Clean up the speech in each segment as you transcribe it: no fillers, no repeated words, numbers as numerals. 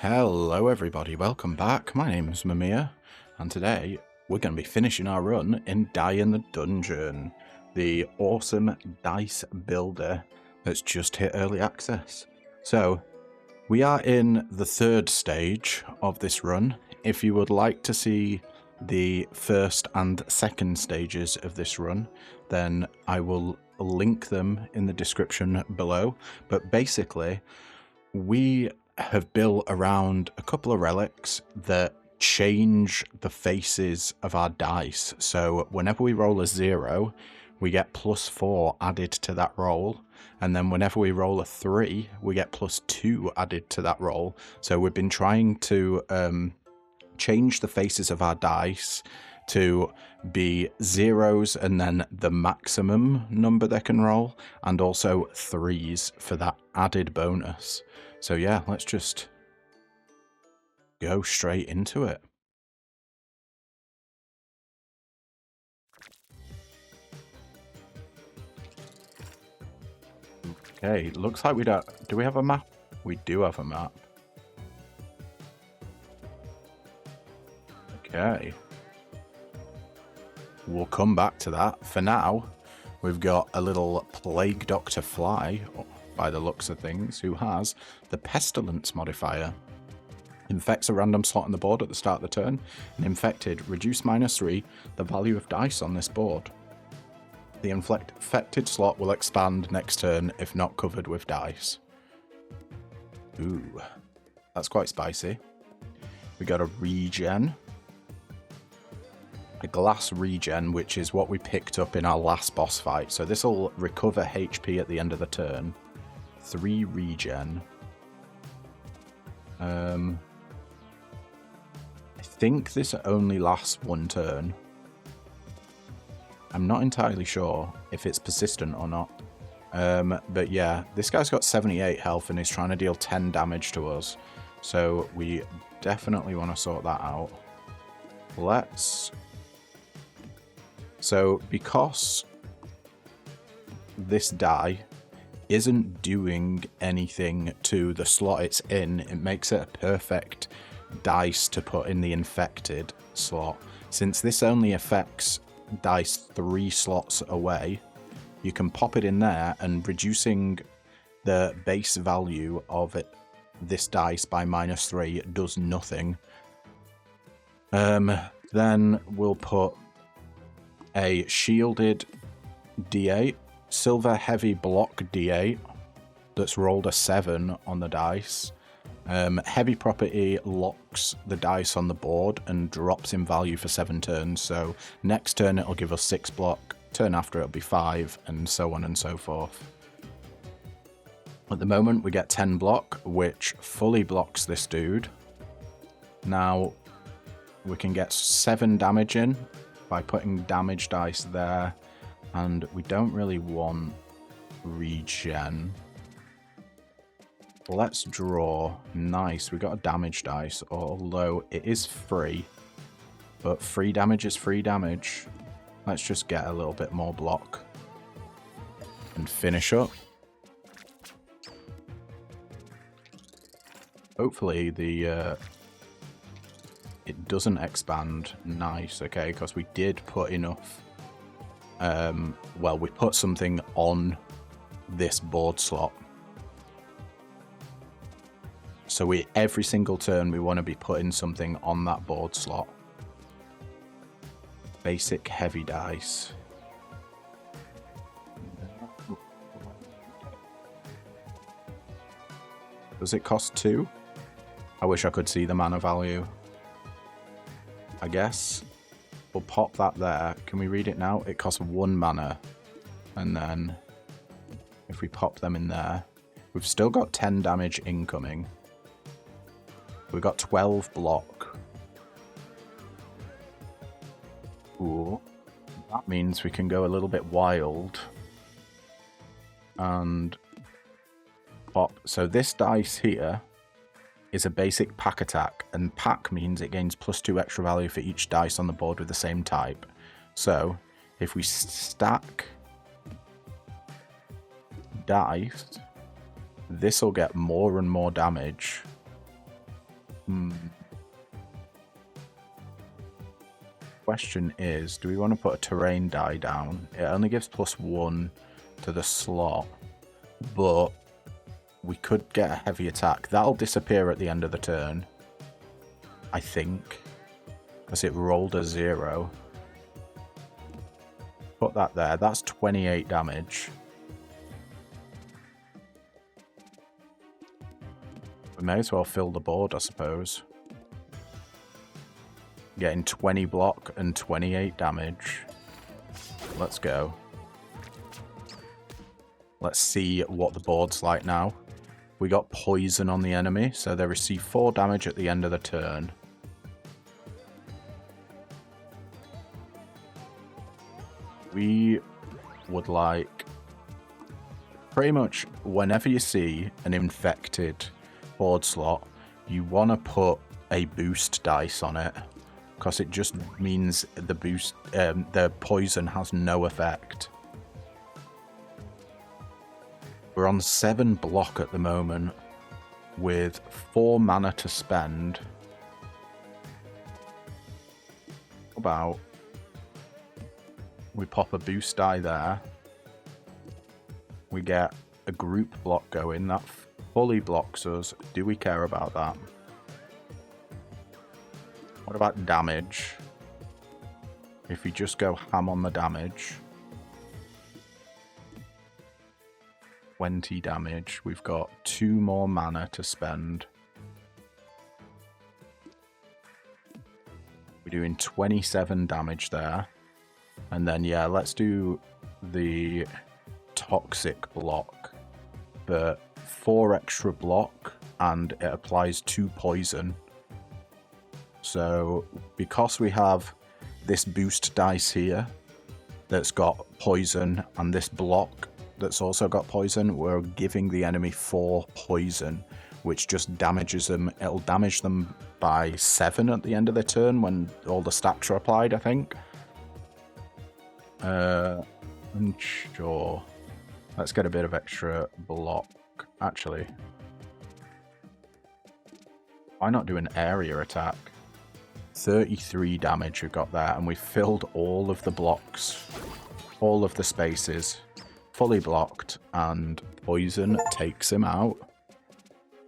Hello everybody, welcome back. My name's Mamiya, and today we're going to be finishing our run in Die in the Dungeon, the awesome Dicebuilder that's just hit early access. So, we are in the third stage of this run. If you would like to see the first and second stages of this run, then I will link them in the description below. But basically, we have built around a couple of relics that change the faces of our dice. So whenever we roll a 0, we get +4 added to that roll. And then whenever we roll a 3, we get +2 added to that roll. So we've been trying to change the faces of our dice to be 0s and then the maximum number they can roll, and also 3s for that added bonus. So yeah, let's just go straight into it. Okay, looks like we don't... Do we have a map? We do have a map. Okay. We'll come back to that. For now, we've got a little Plague Doctor Fly, by the looks of things, who has the Pestilence modifier. Infects a random slot on the board at the start of the turn, and infected reduce -3 the value of dice on this board. The infected slot will expand next turn if not covered with dice. Ooh, that's quite spicy. We got a regen. A glass regen, which is what we picked up in our last boss fight. So this will recover HP at the end of the turn. 3 regen. I think this only lasts 1 turn. I'm not entirely sure if it's persistent or not. But yeah, this guy's got 78 health and he's trying to deal 10 damage to us. So we definitely want to sort that out. So because this die isn't doing anything to the slot it's in, it makes it a perfect dice to put in the infected slot. Since this only affects dice 3 slots away, you can pop it in there, and reducing the base value of this dice by -3 does nothing. Then we'll put a shielded D8, silver heavy block D8 that's rolled a 7 on the dice. Heavy property locks the dice on the board and drops in value for 7 turns. So next turn it'll give us 6 block, turn after it'll be 5, and so on and so forth. At the moment we get 10 block, which fully blocks this dude. Now we can get 7 damage in by putting damage dice there, and we don't really want regen. Let's draw. Nice, we got a damage dice, although it is free, but free damage is free damage. Let's just get a little bit more block and finish up. Hopefully it doesn't expand. Nice, okay, because we did put enough. Well, we put something on this board slot. So every single turn we want to be putting something on that board slot. Basic heavy dice. Does it cost 2? I wish I could see the mana value. I guess we'll pop that there. Can we read it now? It costs 1 mana. And then if we pop them in there, we've still got 10 damage incoming. We've got 12 block. Ooh. That means we can go a little bit wild. And pop. So this dice here is a basic pack attack, and pack means it gains +2 extra value for each dice on the board with the same type. So if we stack dice, this will get more and more damage Question is, do we want to put a terrain die down? It only gives +1 to the slot, but we could get a heavy attack. That'll disappear at the end of the turn, I think, because it rolled a 0. Put that there. That's 28 damage. We may as well fill the board, I suppose. Getting 20 block and 28 damage. Let's go. Let's see what the board's like now. We got poison on the enemy, so they receive 4 damage at the end of the turn. We would like... Pretty much whenever you see an infected board slot, you want to put a boost dice on it. Because it just means the poison has no effect. We're on 7 block at the moment, with 4 mana to spend. About we pop a boost die there. We get a group block going that fully blocks us. Do we care about that? What about damage? If we just go ham on the damage. 20 damage. We've got 2 more mana to spend. We're doing 27 damage there. And then, yeah, let's do the toxic block. But 4 extra block, and it applies 2 poison. So, because we have this boost dice here that's got poison, and this block that's also got poison, we're giving the enemy 4 poison, which just damages them. It'll damage them by 7 at the end of the turn when all the stacks are applied, I think. Unsure. Let's get a bit of extra block, actually. Why not do an area attack? 33 damage we've got there, and we filled all of the blocks, all of the spaces, fully blocked, and poison takes him out.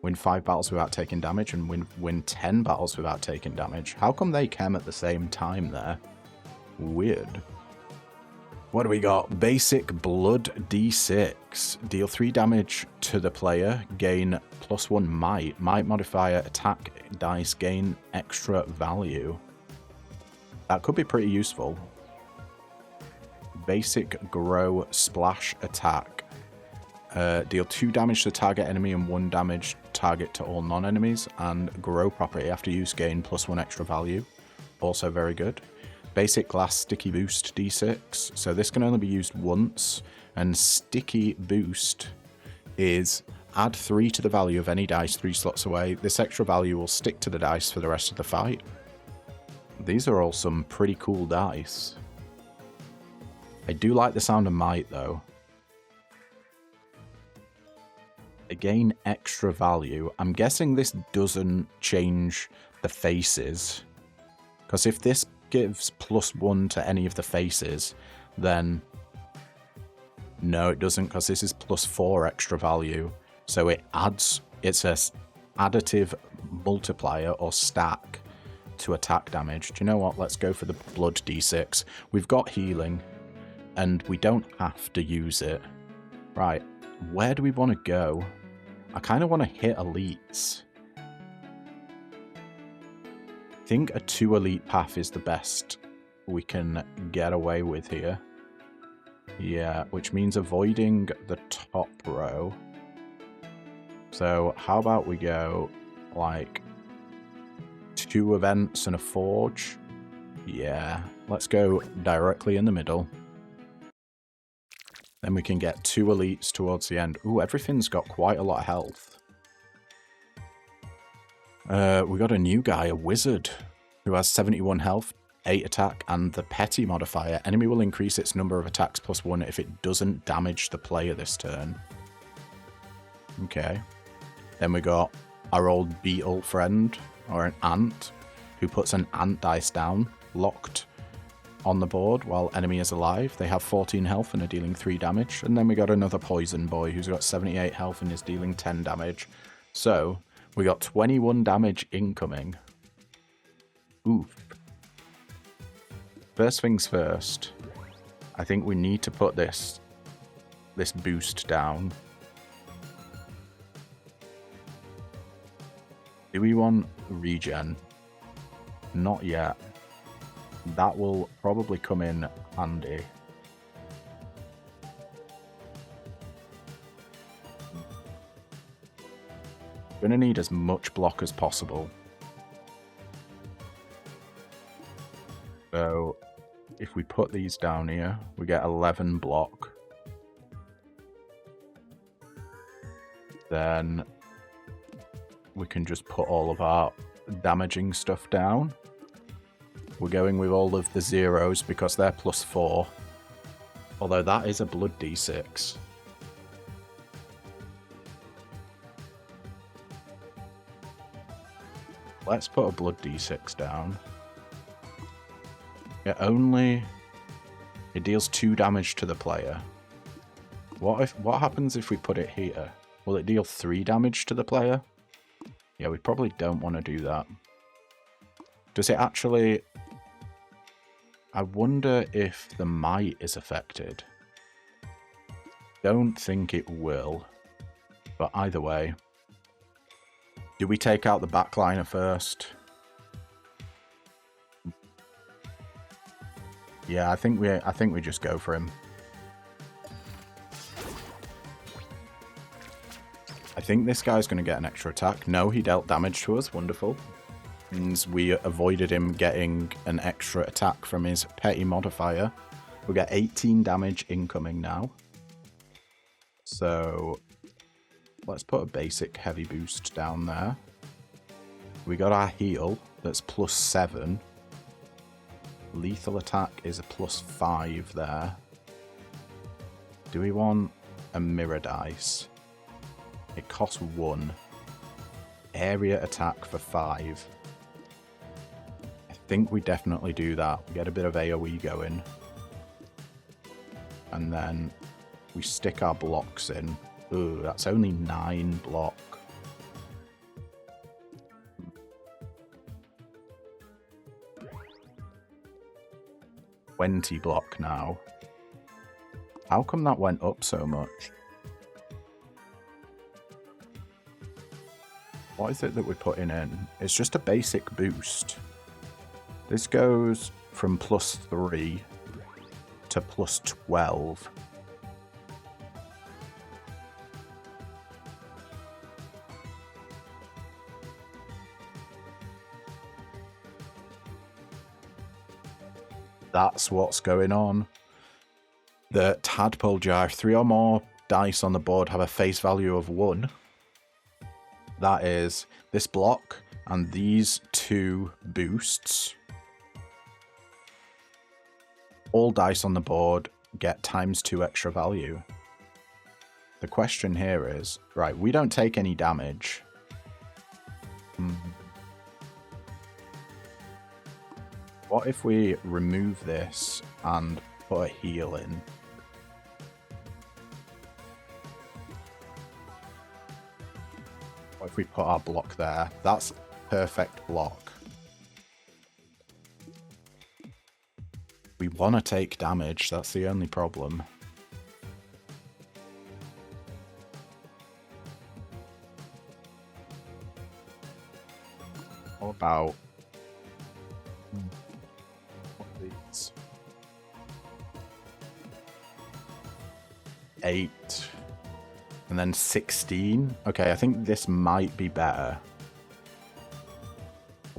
Win 5 battles without taking damage, and win 10 battles without taking damage. How come they came at the same time there? Weird. What do we got? Basic Blood D6. Deal 3 damage to the player. Gain +1 might. Might modifier attack dice. Gain extra value. That could be pretty useful. Basic Grow Splash Attack. Deal 2 damage to target enemy and 1 damage target to all non-enemies. And Grow property after use gain +1 extra value. Also very good. Basic Glass Sticky Boost D6. So this can only be used once. And Sticky Boost is add 3 to the value of any dice 3 slots away. This extra value will stick to the dice for the rest of the fight. These are all some pretty cool dice. I do like the sound of Might though. They gain extra value. I'm guessing this doesn't change the faces. Because if this gives +1 to any of the faces, then no, it doesn't, because this is +4 extra value. So it adds, it's a additive multiplier or stack to attack damage. Do you know what? Let's go for the Blood D6. We've got healing, and we don't have to use it. Right, where do we want to go? I kind of want to hit elites. I think a 2 elite path is the best we can get away with here. Yeah, which means avoiding the top row. So how about we go like 2 events and a forge? Yeah, let's go directly in the middle. Then we can get 2 elites towards the end. Ooh, everything's got quite a lot of health. We got a new guy, a wizard, who has 71 health, 8 attack, and the petty modifier. Enemy will increase its number of attacks +1 if it doesn't damage the player this turn. Okay. Then we got our old beetle friend, or an ant, who puts an ant dice down, locked on the board while enemy is alive. They have 14 health and are dealing 3 damage. And then we got another poison boy who's got 78 health and is dealing 10 damage. So we got 21 damage incoming. Oof. First things first, I think we need to put this boost down. Do we want regen? Not yet. That will probably come in handy. Gonna need as much block as possible. So if we put these down here, we get 11 block. Then we can just put all of our damaging stuff down. We're going with all of the zeros because they're +4. Although that is a blood d6. Let's put a blood d6 down. It deals 2 damage to the player. What happens if we put it here? Will it deal 3 damage to the player? Yeah, we probably don't want to do that. Does it actually... I wonder if the might is affected. Don't think it will. But either way. Do we take out the backliner first? Yeah, I think we just go for him. I think this guy's going to get an extra attack. No, he dealt damage to us. Wonderful. Means we avoided him getting an extra attack from his petty modifier. We'll get 18 damage incoming now. So let's put a basic heavy boost down there. We got our heal that's +7. Lethal attack is a +5 there. Do we want a mirror dice? It costs 1. Area attack for 5. I think we definitely do that. We get a bit of AoE going. And then we stick our blocks in. Ooh, that's only 9 block. $20 block now. How come that went up so much? What is it that we're putting in? It's just a basic boost. This goes from +3 to +12. That's what's going on. The tadpole jar, if 3 or more dice on the board have a face value of 1, that is this block and these 2 boosts. All dice on the board get ×2 extra value. The question here is, right, we don't take any damage. What if we remove this and put a heal in? What if we put our block there? That's perfect block. We want to take damage, that's the only problem. What about... what are these? 8. And then 16. Okay, I think this might be better.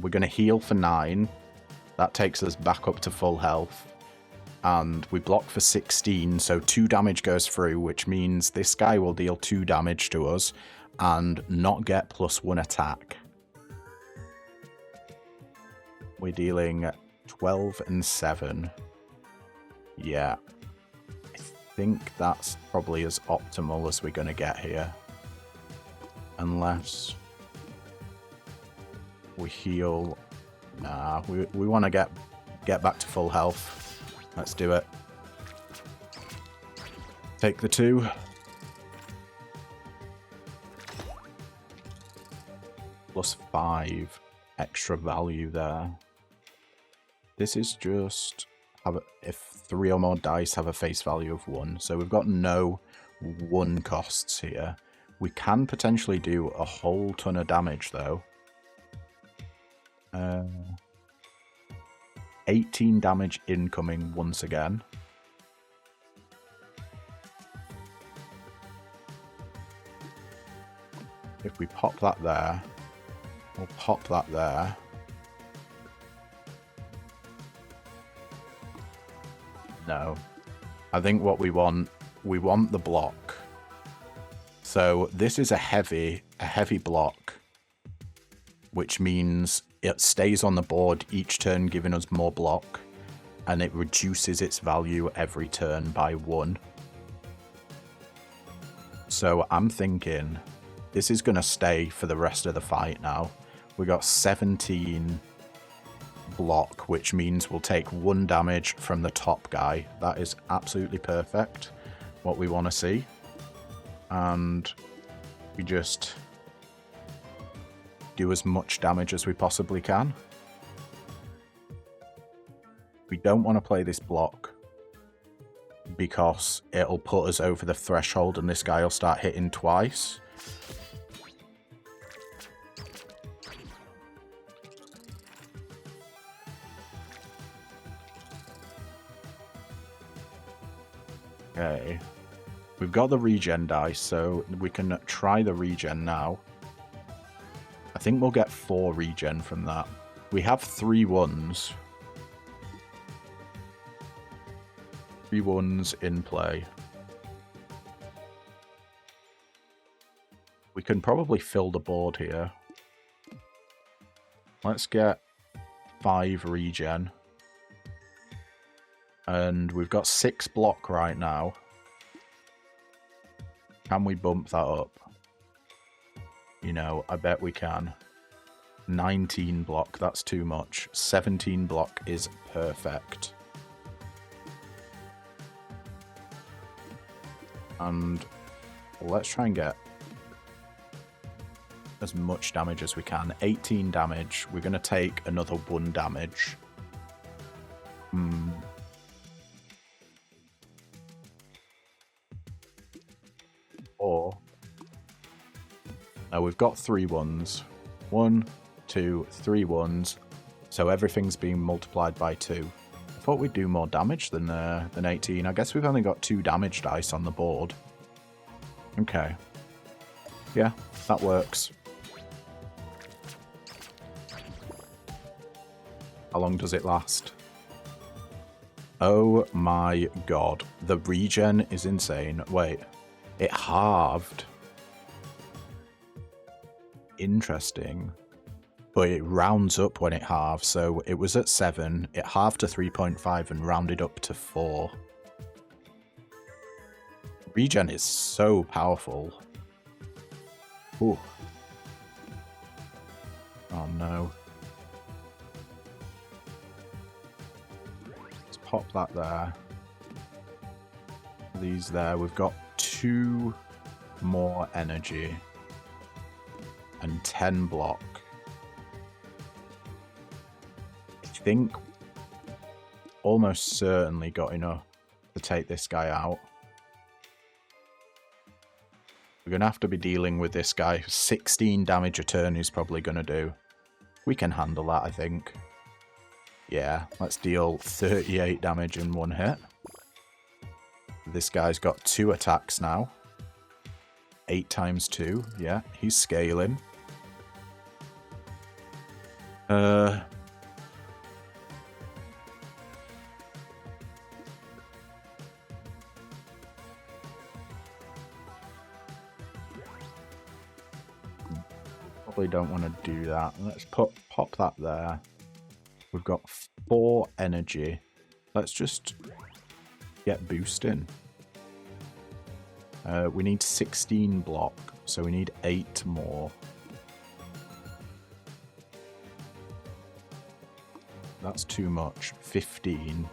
We're going to heal for 9. That takes us back up to full health. And we block for 16, so 2 damage goes through, which means this guy will deal 2 damage to us and not get +1 attack. We're dealing 12 and 7. Yeah. I think that's probably as optimal as we're going to get here. Unless We heal. Nah, we want to get back to full health. Let's do it. Take the 2. +5 extra value there. This is just if 3 or more dice have a face value of 1. So we've got no 1 costs here. We can potentially do a whole ton of damage though. 18 damage incoming once again. If we pop that there, we'll pop that there. No. I think what we want the block. So this is a heavy block, which means it stays on the board each turn, giving us more block, and it reduces its value every turn by 1. So I'm thinking this is going to stay for the rest of the fight now. We got 17 block, which means we'll take 1 damage from the top guy. That is absolutely perfect. What we want to see. And we just do as much damage as we possibly can. We don't want to play this block because it'll put us over the threshold and this guy will start hitting twice. Okay. We've got the regen dice, so we can try the regen now. I think we'll get 4 regen from that. We have 3 1s. 3 1s in play. We can probably fill the board here. Let's get 5 regen. And we've got 6 block right now. Can we bump that up? You know, I bet we can. 19 block, that's too much. 17 block is perfect. And let's try and get as much damage as we can. 18 damage. We're going to take another 1 damage. Or... now we've got 3 1s. 1, 2, 3 1s. So everything's being multiplied by 2. I thought we'd do more damage than 18. I guess we've only got 2 damage dice on the board. Okay. Yeah, that works. How long does it last? Oh my god. The regen is insane. Wait. It halved. Interesting. But it rounds up when it halves, so it was at 7, it halved to 3.5 and rounded up to 4. Regen is so powerful. Ooh. Oh no. Let's pop that there. These there. We've got 2 more energy. And 10 block. I think almost certainly got enough to take this guy out. We're going to have to be dealing with this guy. 16 damage a turn he's probably going to do. We can handle that, I think. Yeah, let's deal 38 damage in 1 hit. This guy's got 2 attacks now. 8 times 2. Yeah, he's scaling. Probably don't want to do that. Let's pop that there. We've got 4 energy. Let's just get boosting. We need 16 block, so we need 8 more. That's too much. 15.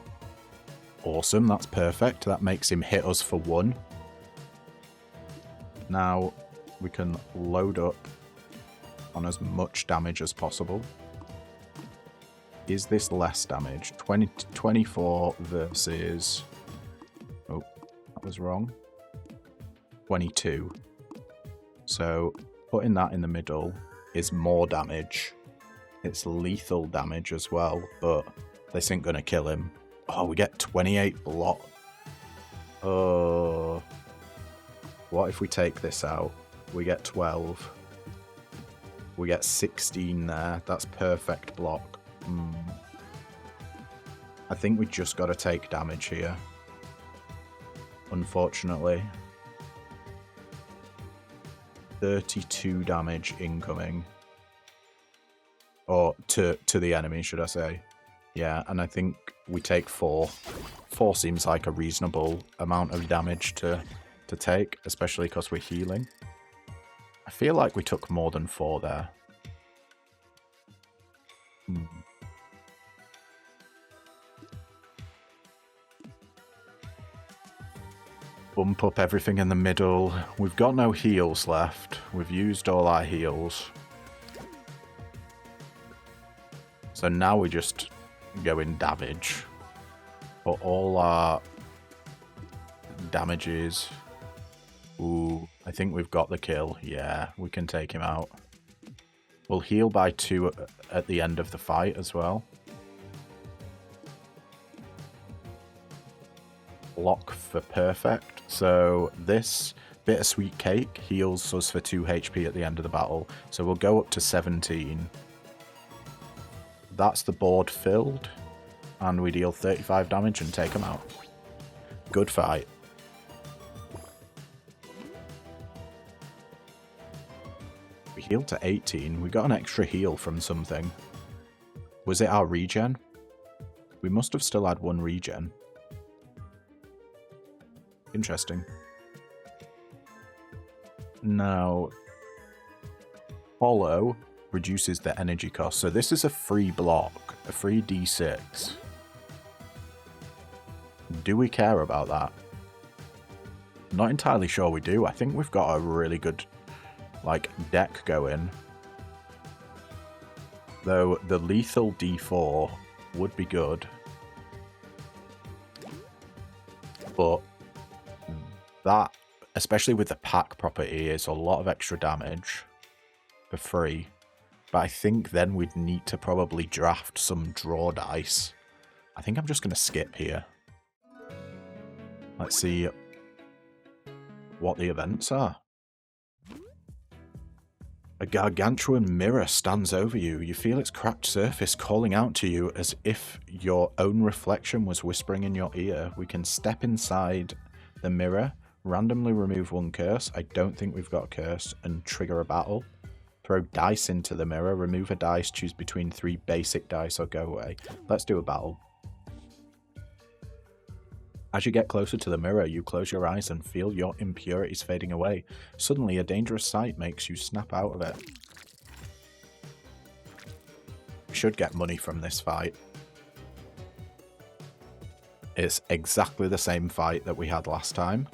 Awesome, that's perfect. That makes him hit us for 1. Now we can load up on as much damage as possible. Is this less damage? 24 versus... Oh, that was wrong. 22. So putting that in the middle is more damage. It's lethal damage as well, but this ain't gonna kill him. Oh, we get 28 block. Oh. What if we take this out? We get 12. We get 16 there. That's perfect block. I think we just got to take damage here. Unfortunately. 32 damage incoming. Or to the enemy, should I say. Yeah, and I think we take 4. 4 seems like a reasonable amount of damage to take, especially because we're healing. I feel like we took more than 4 there. Bump up everything in the middle. We've got no heals left. We've used all our heals. So now we just go in damage. For all our damages. Ooh, I think we've got the kill. Yeah, we can take him out. We'll heal by 2 at the end of the fight as well. Block for perfect. So this bittersweet cake heals us for 2 HP at the end of the battle. So we'll go up to 17. That's the board filled. And we deal 35 damage and take him out. Good fight. We healed to 18. We got an extra heal from something. Was it our regen? We must have still had 1 regen. Interesting. Now, follow reduces the energy cost. So this is a free block, a free D6. Do we care about that? Not entirely sure we do. I think we've got a really good, like, deck going. Though the lethal D4 would be good. But that, especially with the pack property, is a lot of extra damage for free. But I think then we'd need to probably draft some draw dice. I think I'm just going to skip here. Let's see what the events are. A gargantuan mirror stands over you. You feel its cracked surface calling out to you as if your own reflection was whispering in your ear. We can step inside the mirror, randomly remove 1 curse. I don't think we've got a curse, and trigger a battle. Throw dice into the mirror, remove a dice, choose between 3 basic dice or go away. Let's do a battle. As you get closer to the mirror, you close your eyes and feel your impurities fading away. Suddenly, a dangerous sight makes you snap out of it. We should get money from this fight. It's exactly the same fight that we had last time.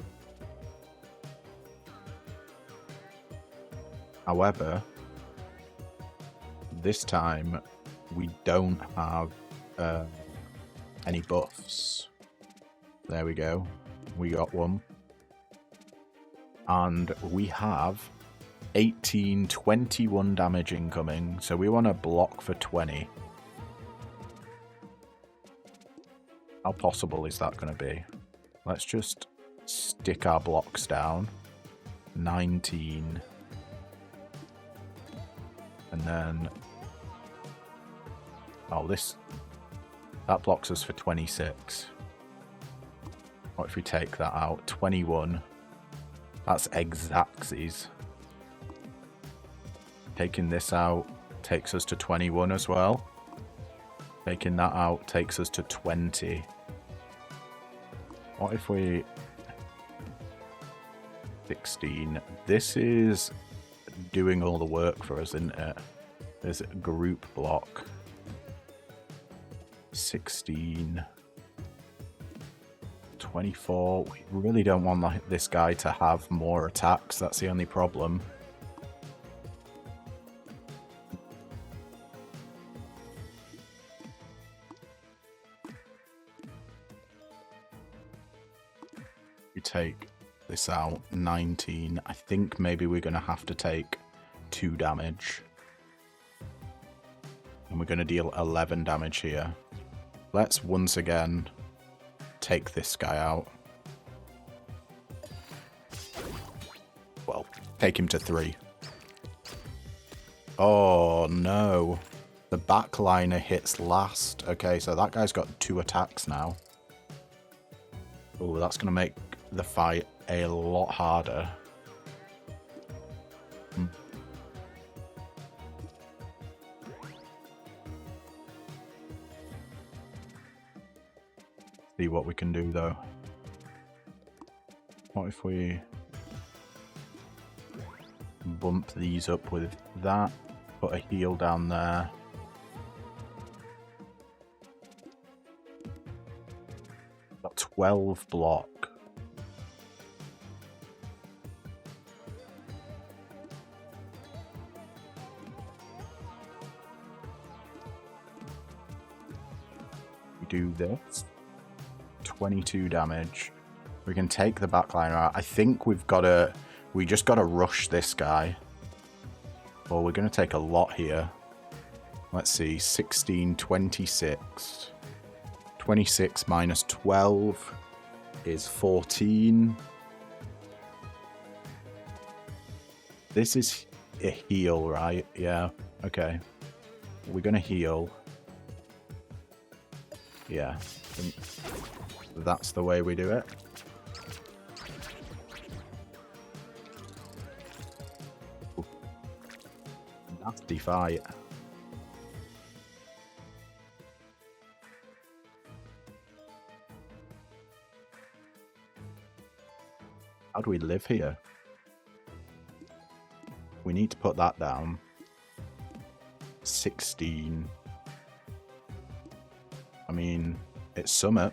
However, this time we don't have any buffs. There we go. We got 1. And we have 21 damage incoming. So we want to block for 20. How possible is that going to be? Let's just stick our blocks down. 19. And then... Oh, that blocks us for 26. What if we take that out? 21. That's exactsies. Taking this out takes us to 21 as well. Taking that out takes us to 20. What if we... 16. This is doing all the work for us, isn't it? There's a group block. 16, 24. We really don't want this guy to have more attacks. That's the only problem. We take this out, 19. I think maybe we're going to have to take 2 damage. And we're going to deal 11 damage here. Let's once again take this guy out. Well, take him to 3. Oh no. The backliner hits last. Okay, so that guy's got 2 attacks now. Oh, that's going to make the fight a lot harder. See what we can do though. What if we bump these up with that, put a heal down there. Got 12 block. We do this. 22 damage. We can take the backliner out. I think we just gotta rush this guy. Well, we're gonna take a lot here. Let's see, 16, 26. 26 minus 12 is 14. This is a heal, right? Yeah, okay. We're gonna heal. Yeah, that's the way we do it. Ooh. Nasty fight. How do we live here? We need to put that down. 16. I mean, it's summit.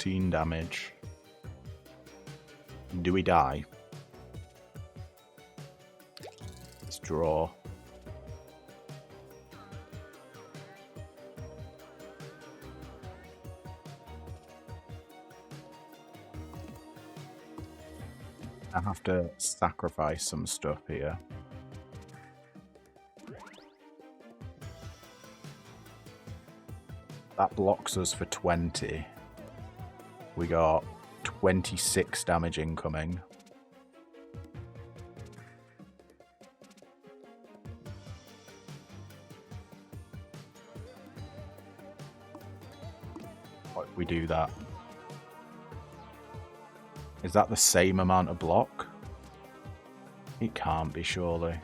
Damage. Do we die? Let's draw. I have to sacrifice some stuff here. That blocks us for 20. We got 26 damage incoming. What if we do that? Is that the same amount of block? It can't be, surely.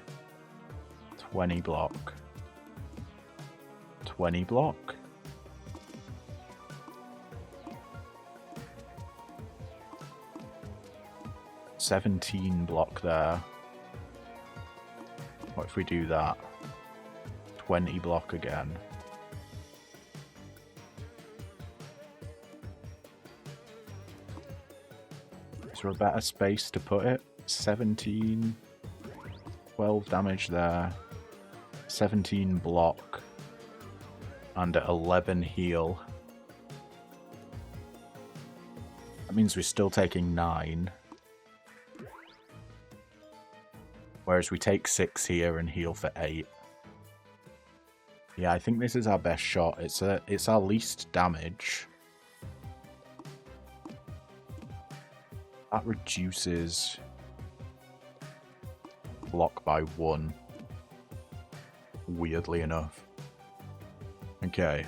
20 block. 20 block. $17 block there. What if we do that? 20 block again. Is there a better space to put it? 17, 12 damage there, 17 block, and 11 heal. That means we're still taking 9. Whereas we take 6 here and heal for 8. Yeah, I think this is our best shot. It's our least damage. That reduces block by 1. Weirdly enough. Okay.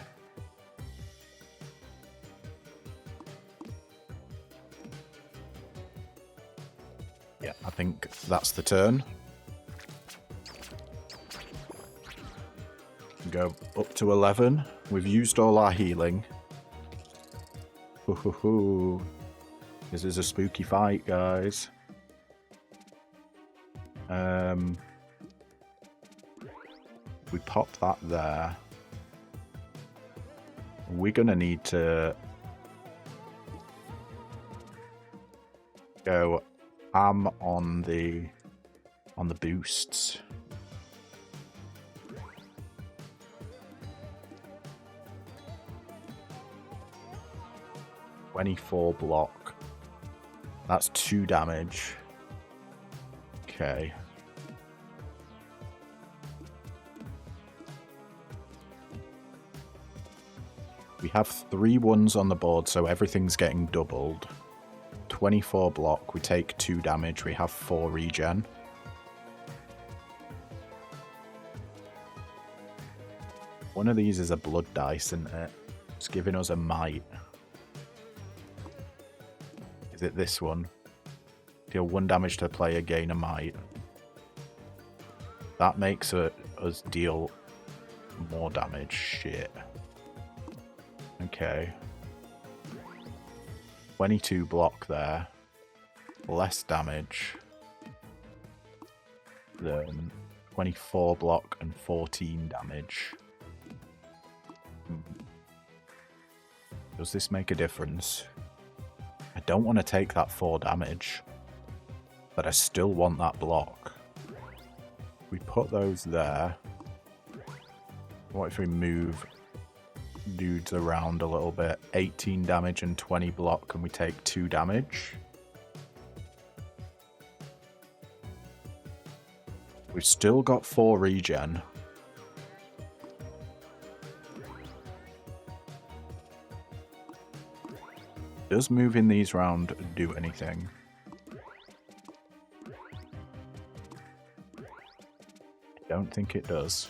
Yeah, I think that's the turn. Go up to 11. We've used all our healing. This is a spooky fight, guys. We pop that there. We're gonna need to go ham on the boosts. $24 block. That's 2 damage. Okay. We have 3 ones on the board, so everything's getting doubled. 24 block, we take 2 damage, we have 4 regen. One of these is a blood dice, isn't it? It's giving us a might. Is it this one? Deal 1 damage to the player, gain a might. That makes us deal more damage. Shit. Okay. 22 block there. Less damage than 24 block and 14 damage. Does this make a difference? I don't want to take that 4 damage, but I still want that block. We put those there. What if we move dudes around a little bit? 18 damage and 20 block, and we take 2 damage. We've still got 4 regen. Does moving these around do anything? I don't think it does.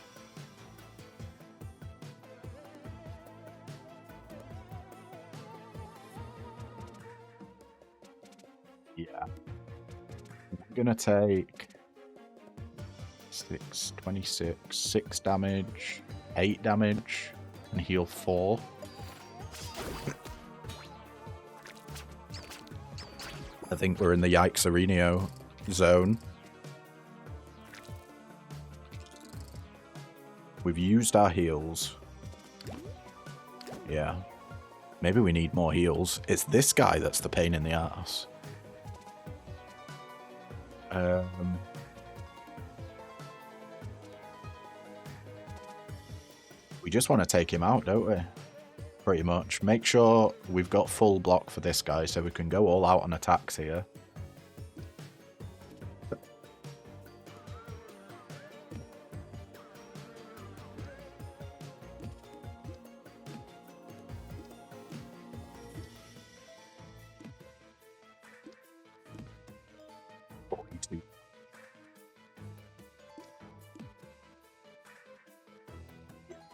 Yeah. We're gonna take 26, 6 damage, 8 damage, and heal 4. I think we're in the Yikes Arenio zone. We've used our heals. Yeah. Maybe we need more heals. It's this guy that's the pain in the ass. We just want to take him out, don't we? Pretty much. Make sure we've got full block for this guy so we can go all out on attacks here.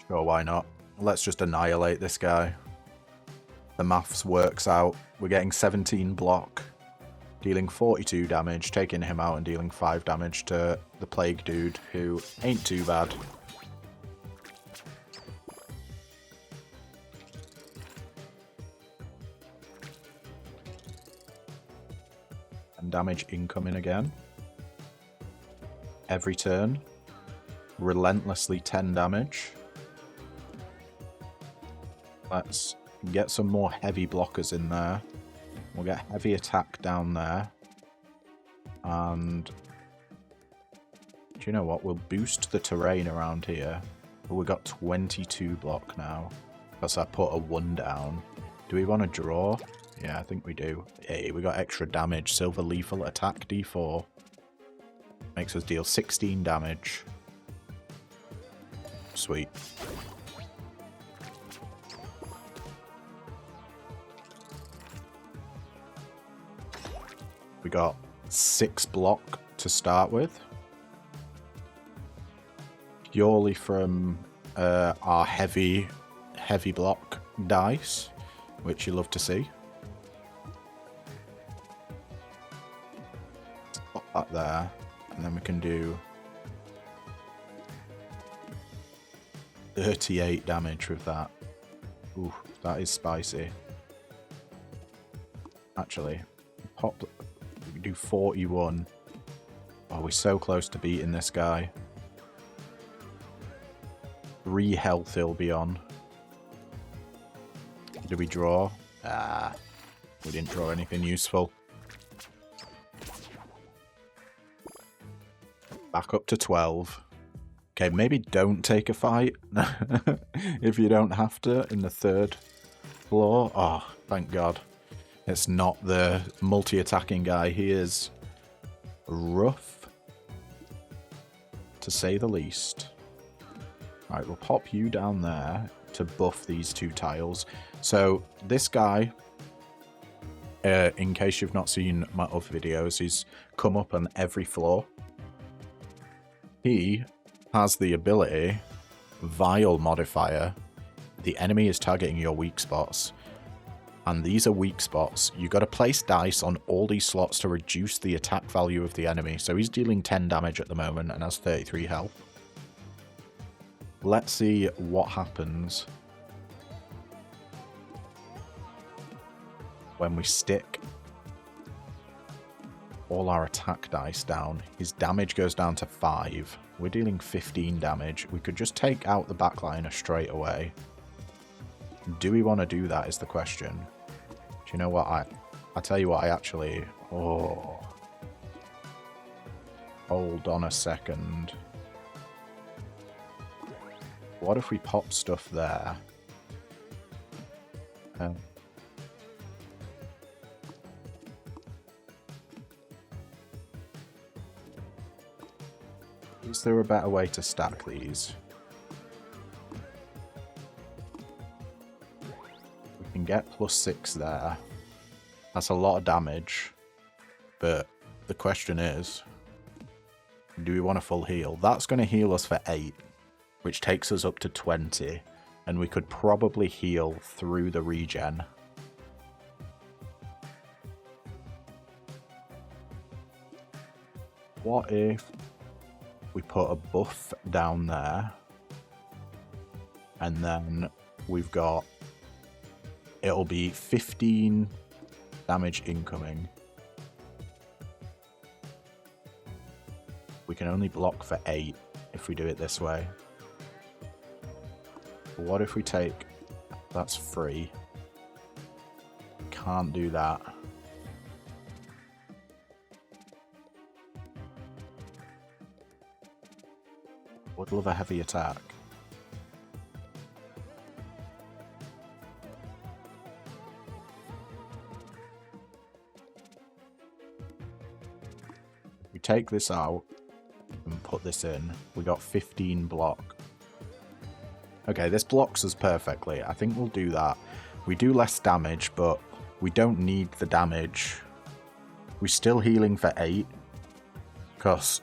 Sure, why not? Let's just annihilate this guy. The maths works out. We're getting 17 block, dealing 42 damage, taking him out and dealing 5 damage to the plague dude, who ain't too bad. And damage incoming again. Every turn. Relentlessly 10 damage. Let's get some more heavy blockers in there. We'll get heavy attack down there. And do you know what? We'll boost the terrain around here. But we've got 22 block now. Because I put a 1 down. Do we want to draw? Yeah, I think we do. Hey, we got extra damage. Silver lethal attack D4. Makes us deal 16 damage. Sweet. We got 6 block to start with. Purely from our heavy block dice, which you love to see. Let's pop that there, and then we can do 38 damage with that. Ooh, that is spicy. Actually, pop. We can do 41. Oh, we're so close to beating this guy. 3 health he'll be on. Did we draw? Ah, we didn't draw anything useful. Back up to 12. Okay, maybe don't take a fight if you don't have to in the 3rd floor. Oh, thank God. It's not the multi-attacking guy. He is rough, to say the least. Right, we'll pop you down there to buff these 2 tiles. So this guy, in case you've not seen my other videos, he's come up on every floor. He has the ability, Vile modifier. The enemy is targeting your weak spots. And these are weak spots. You got to place dice on all these slots to reduce the attack value of the enemy. So he's dealing 10 damage at the moment and has 33 health. Let's see what happens when we stick all our attack dice down. His damage goes down to 5. We're dealing 15 damage. We could just take out the backliner straight away. Do we want to do that is the question. Do you know what? I'll tell you what, I actually... Oh. Hold on a second. What if we pop stuff there? Is there a better way to stack these? We can get +6 there. That's a lot of damage. But the question is, do we want a full heal? That's going to heal us for 8, which takes us up to 20. And we could probably heal through the regen. What if we put a buff down there, and then we've got, it'll be 15 damage incoming. We can only block for 8 if we do it this way. What if we take, that's free. Can't do that. Would love a heavy attack. If we take this out and put this in, we got 15 block. Okay, this blocks us perfectly. I think we'll do that. We do less damage, but we don't need the damage. We're still healing for 8, because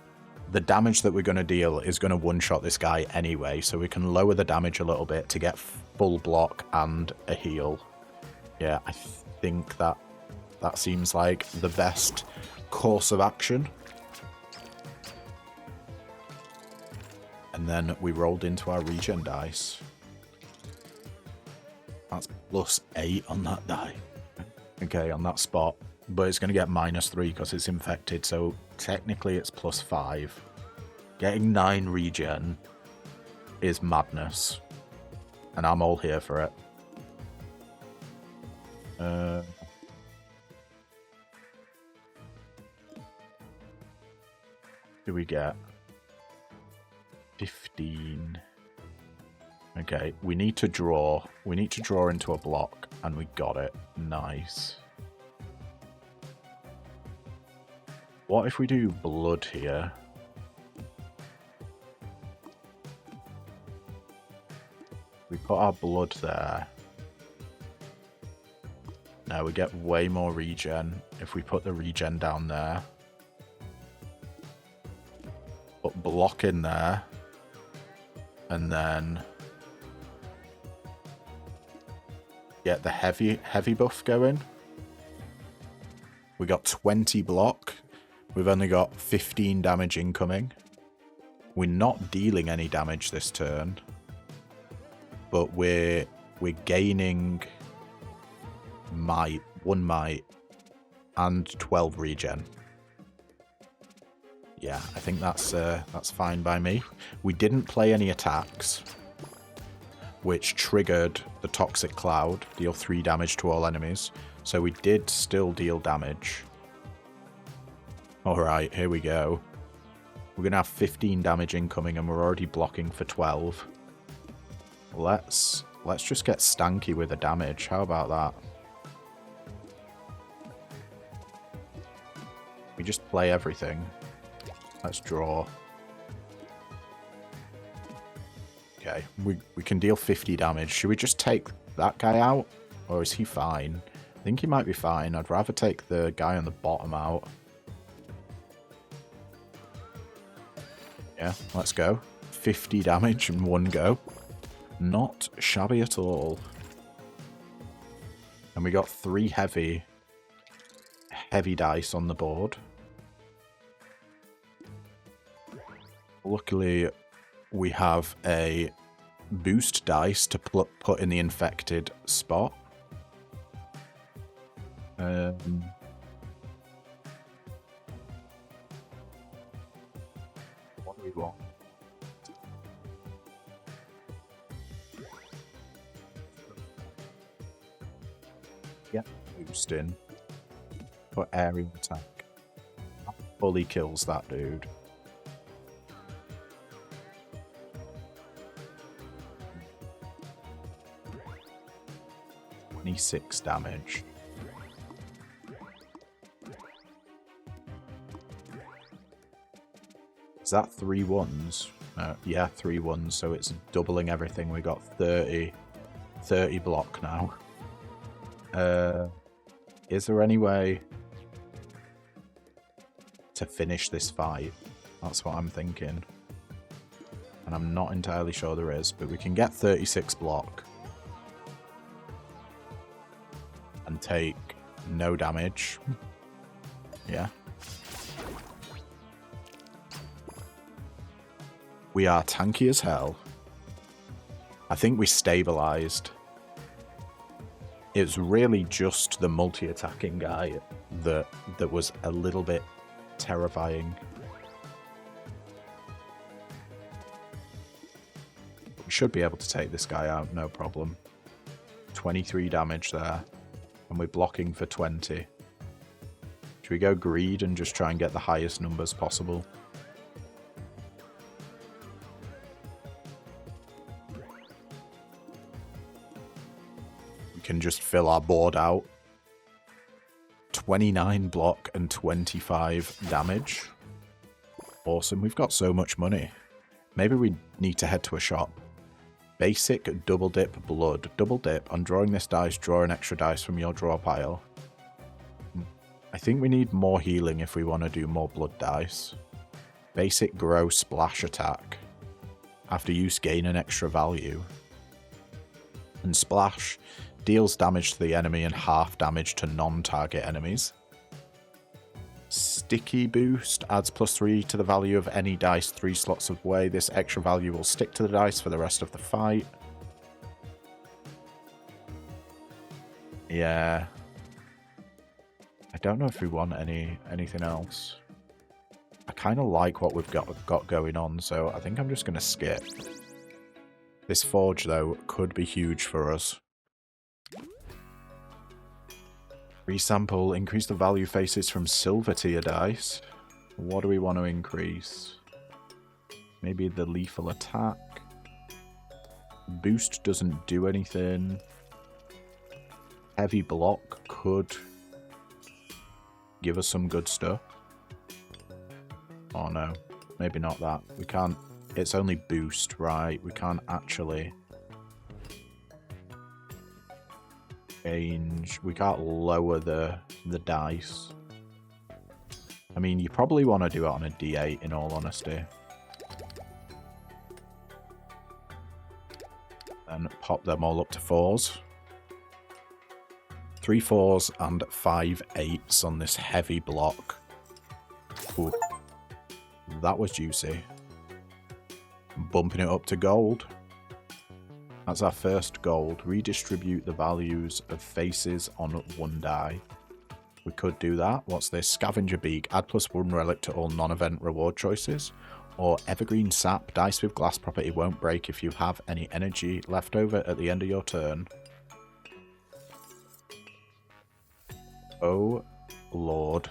the damage that we're going to deal is going to one-shot this guy anyway, so we can lower the damage a little bit to get full block and a heal. Yeah, I think that seems like the best course of action. And then we rolled into our regen dice. That's +8 on that die. Okay, on that spot. But it's going to get -3 because it's infected, so technically it's +5. Getting 9 regen is madness. And I'm all here for it. Do we get 15? Okay, we need to draw. We need to draw into a block, and we got it. Nice. What if we do blood here? We put our blood there. Now we get way more regen if we put the regen down there. Put block in there. And then get the heavy buff going. We got 20 block. We've only got 15 damage incoming. We're not dealing any damage this turn. But we're gaining might, 1 might, and 12 regen. Yeah, I think that's fine by me. We didn't play any attacks, which triggered the Toxic Cloud, deal 3 damage to all enemies. So we did still deal damage. Alright, here we go. We're going to have 15 damage incoming and we're already blocking for 12. Let's just get stanky with the damage. How about that? We just play everything. Let's draw. Okay, we can deal 50 damage. Should we just take that guy out? Or is he fine? I think he might be fine. I'd rather take the guy on the bottom out. Yeah, let's go. 50 damage in one go. Not shabby at all. And we got 3 heavy dice on the board. Luckily, we have a boost dice to put in the infected spot. What do we want? Get boost in. Put aerial attack. That fully kills that dude. 26 damage. Is that 3 ones? Yeah, 3 ones, so it's doubling everything. We got 30 block now. Is there any way to finish this fight? That's what I'm thinking. And I'm not entirely sure there is, but we can get 36 block. And take no damage. Yeah. We are tanky as hell. I think we stabilized. It was really just the multi-attacking guy that was a little bit terrifying. We should be able to take this guy out, no problem. 23 damage there. And we're blocking for 20. Should we go greed and just try and get the highest numbers possible? We can just fill our board out. 29 block and 25 damage. Awesome, we've got so much money. Maybe we need to head to a shop. Basic double dip blood. Double dip. On drawing this dice, draw an extra dice from your draw pile. I think we need more healing if we want to do more blood dice. Basic grow splash attack. After use, gain an extra value. And splash deals damage to the enemy and half damage to non-target enemies. Sticky boost adds +3 to the value of any dice 3 slots away. This extra value will stick to the dice for the rest of the fight. Yeah. I don't know if we want anything else. I kind of like what we've got going on, so I think I'm just going to skip. This forge, though, could be huge for us. Resample, increase the value faces from silver tier dice. What do we want to increase? Maybe the lethal attack. Boost doesn't do anything. Heavy block could give us some good stuff. Oh no, maybe not that. We can't, it's only boost, right? We can't actually change. We can't lower the dice. I mean, you probably want to do it on a D8 in all honesty. And pop them all up to 4s. 3 4s and 5 8s on this heavy block. Ooh. That was juicy. Bumping it up to gold. That's our first gold. Redistribute the values of faces on 1 die. We could do that. What's this? Scavenger Beak. Add +1 relic to all non-event reward choices. Or Evergreen Sap. Dice with glass property won't break if you have any energy left over at the end of your turn. Oh, Lord.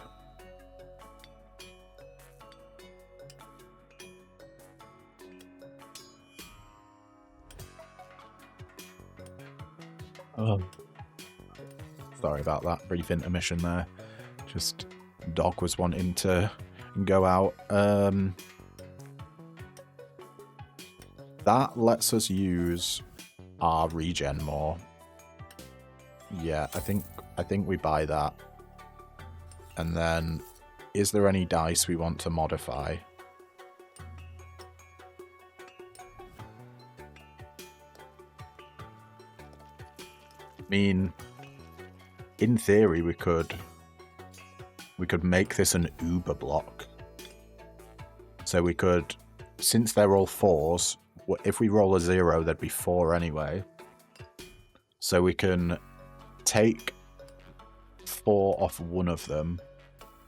Oh. Sorry about that brief intermission there. Just dog was wanting to go out. That lets us use our regen more. Yeah, I think we buy that. And then, is there any dice we want to modify? I mean, in theory, we could make this an uber block. So we could, since they're all 4s, if we roll a 0, there'd be 4 anyway. So we can take 4 off one of them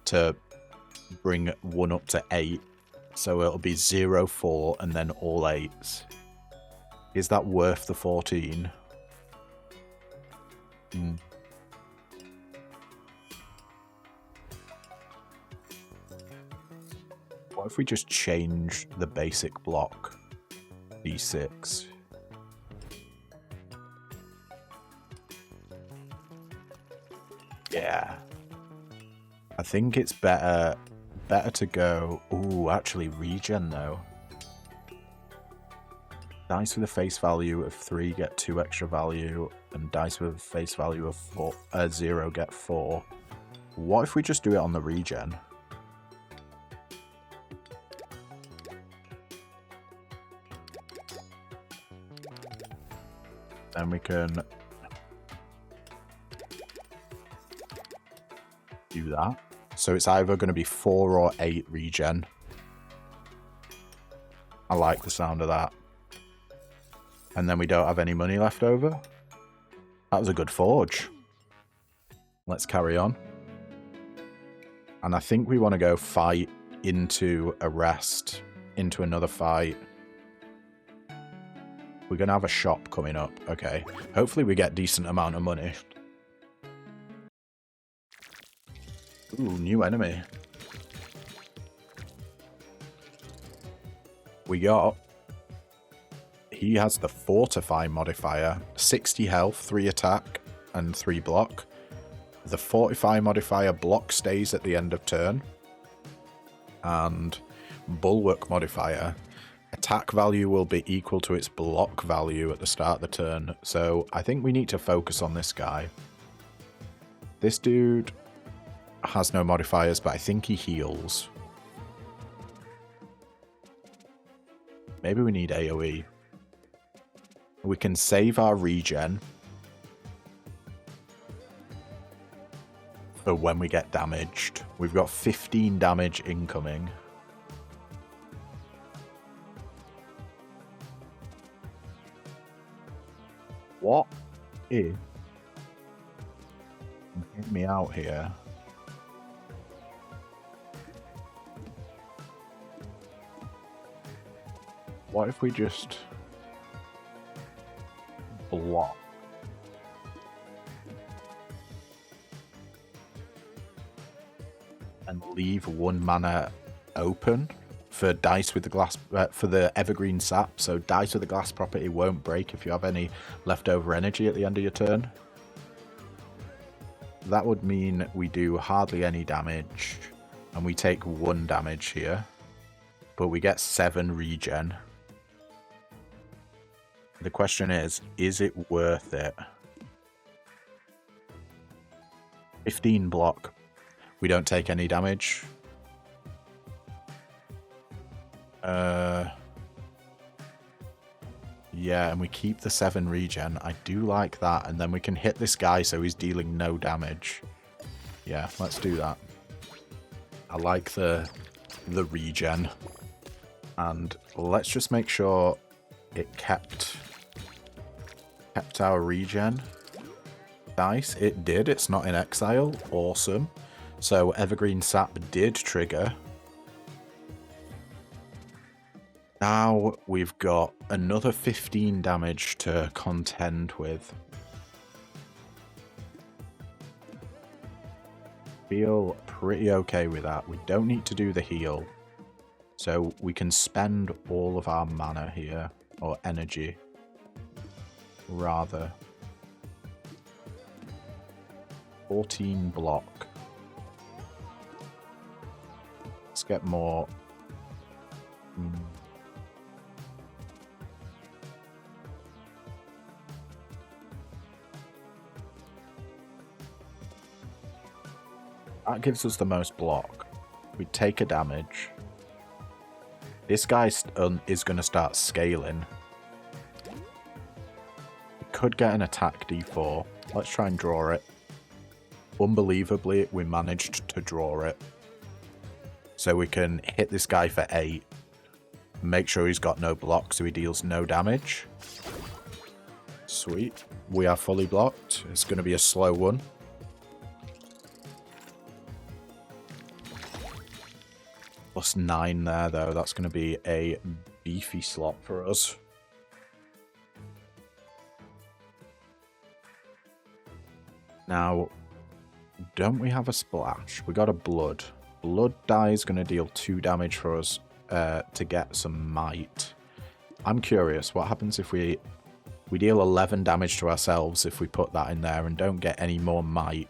to bring one up to 8. So it'll be 0, 4, and then all 8s. Is that worth the 14? What if we just change the basic block? D6. Yeah. I think it's better to go... Ooh, actually regen though. Dice with a face value of 3 get 2 extra value, and dice with a face value of 0 get 4. What if we just do it on the regen? Then we can do that. So it's either going to be 4 or 8 regen. I like the sound of that. And then we don't have any money left over. That was a good forge. Let's carry on. And I think we want to go fight into a rest, into another fight. We're going to have a shop coming up. Okay. Hopefully we get decent amount of money. Ooh, new enemy. We got... He has the Fortify modifier. 60 health, 3 attack, and 3 block. The Fortify modifier block stays at the end of turn. And Bulwark modifier. Attack value will be equal to its block value at the start of the turn. So I think we need to focus on this guy. This dude has no modifiers, but I think he heals. Maybe we need AoE. We can save our regen for when we get damaged. We've got 15 damage incoming. What if... Hear me out here. What if we just block? And leave 1 mana open for dice with the glass, for the evergreen sap. So dice with the glass property won't break if you have any leftover energy at the end of your turn. That would mean we do hardly any damage, and we take 1 damage here, but we get 7 regen. The question is it worth it? 15 block. We don't take any damage. Yeah, and we keep the 7 regen. I do like that. And then we can hit this guy so he's dealing no damage. Yeah, let's do that. I like the regen. And let's just make sure it kept our regen. dice? It did. It's not in exile. Awesome. So Evergreen Sap did trigger. Now we've got another 15 damage to contend with. Feel pretty okay with that. We don't need to do the heal. So we can spend all of our mana here, or energy, rather. 14 block. Let's get more. That gives us the most block. We take a damage. This guy is going to start scaling. We could get an attack d4. Let's try and draw it. Unbelievably, we managed to draw it. So we can hit this guy for 8. Make sure he's got no block so he deals no damage. Sweet. We are fully blocked. It's going to be a slow one. +9 there, though. That's going to be a beefy slot for us. Now, don't we have a splash? We got a blood. Blood die is going to deal 2 damage for us to get some might. I'm curious, what happens if we deal 11 damage to ourselves if we put that in there and don't get any more might?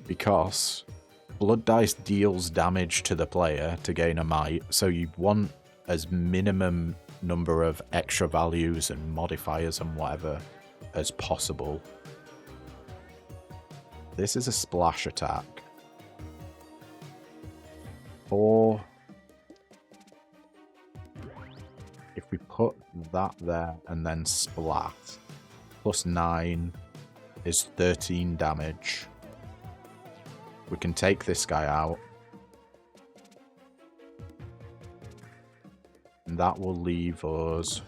Because blood dice deals damage to the player to gain a might, so you want as minimum number of extra values and modifiers and whatever as possible. This is a splash attack. Or if we put that there and then splat, +9 is 13 damage. We can take this guy out. And that will leave us...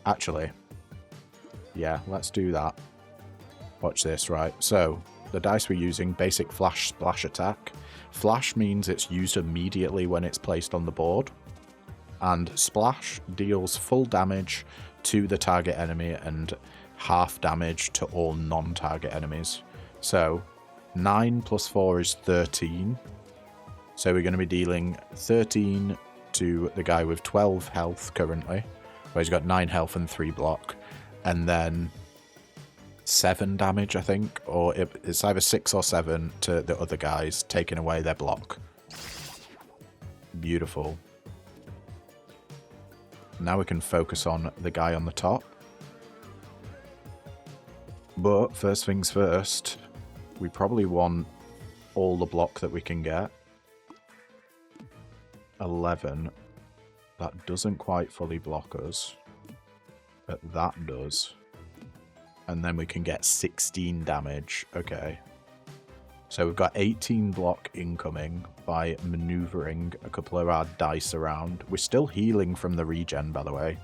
Actually, yeah, let's do that. Watch this, right? So, the dice we're using, basic flash splash attack. Flash means it's used immediately when it's placed on the board. And splash deals full damage to the target enemy and half damage to all non-target enemies. So, 9 + 4 is 13. So we're going to be dealing 13 to the guy with 12 health currently, where he's got 9 health and 3 block. And then 7 damage, I think, or it's either 6 or 7 to the other guys, taking away their block. Beautiful. Now we can focus on the guy on the top. But first things first, we probably want all the block that we can get. 11. That doesn't quite fully block us, but that does. And then we can get 16 damage. Okay. So we've got 18 block incoming by maneuvering a couple of our dice around. We're still healing from the regen, by the way.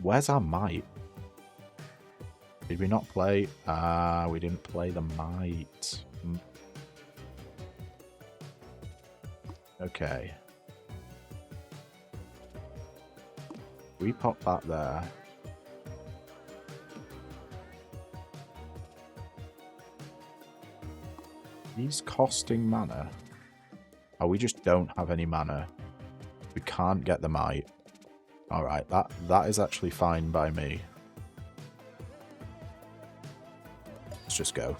Where's our might? Did we not play? We didn't play the might. Okay. We pop that there. He's costing mana. Oh, we just don't have any mana. We can't get the might. Alright, that is actually fine by me. Let's just go.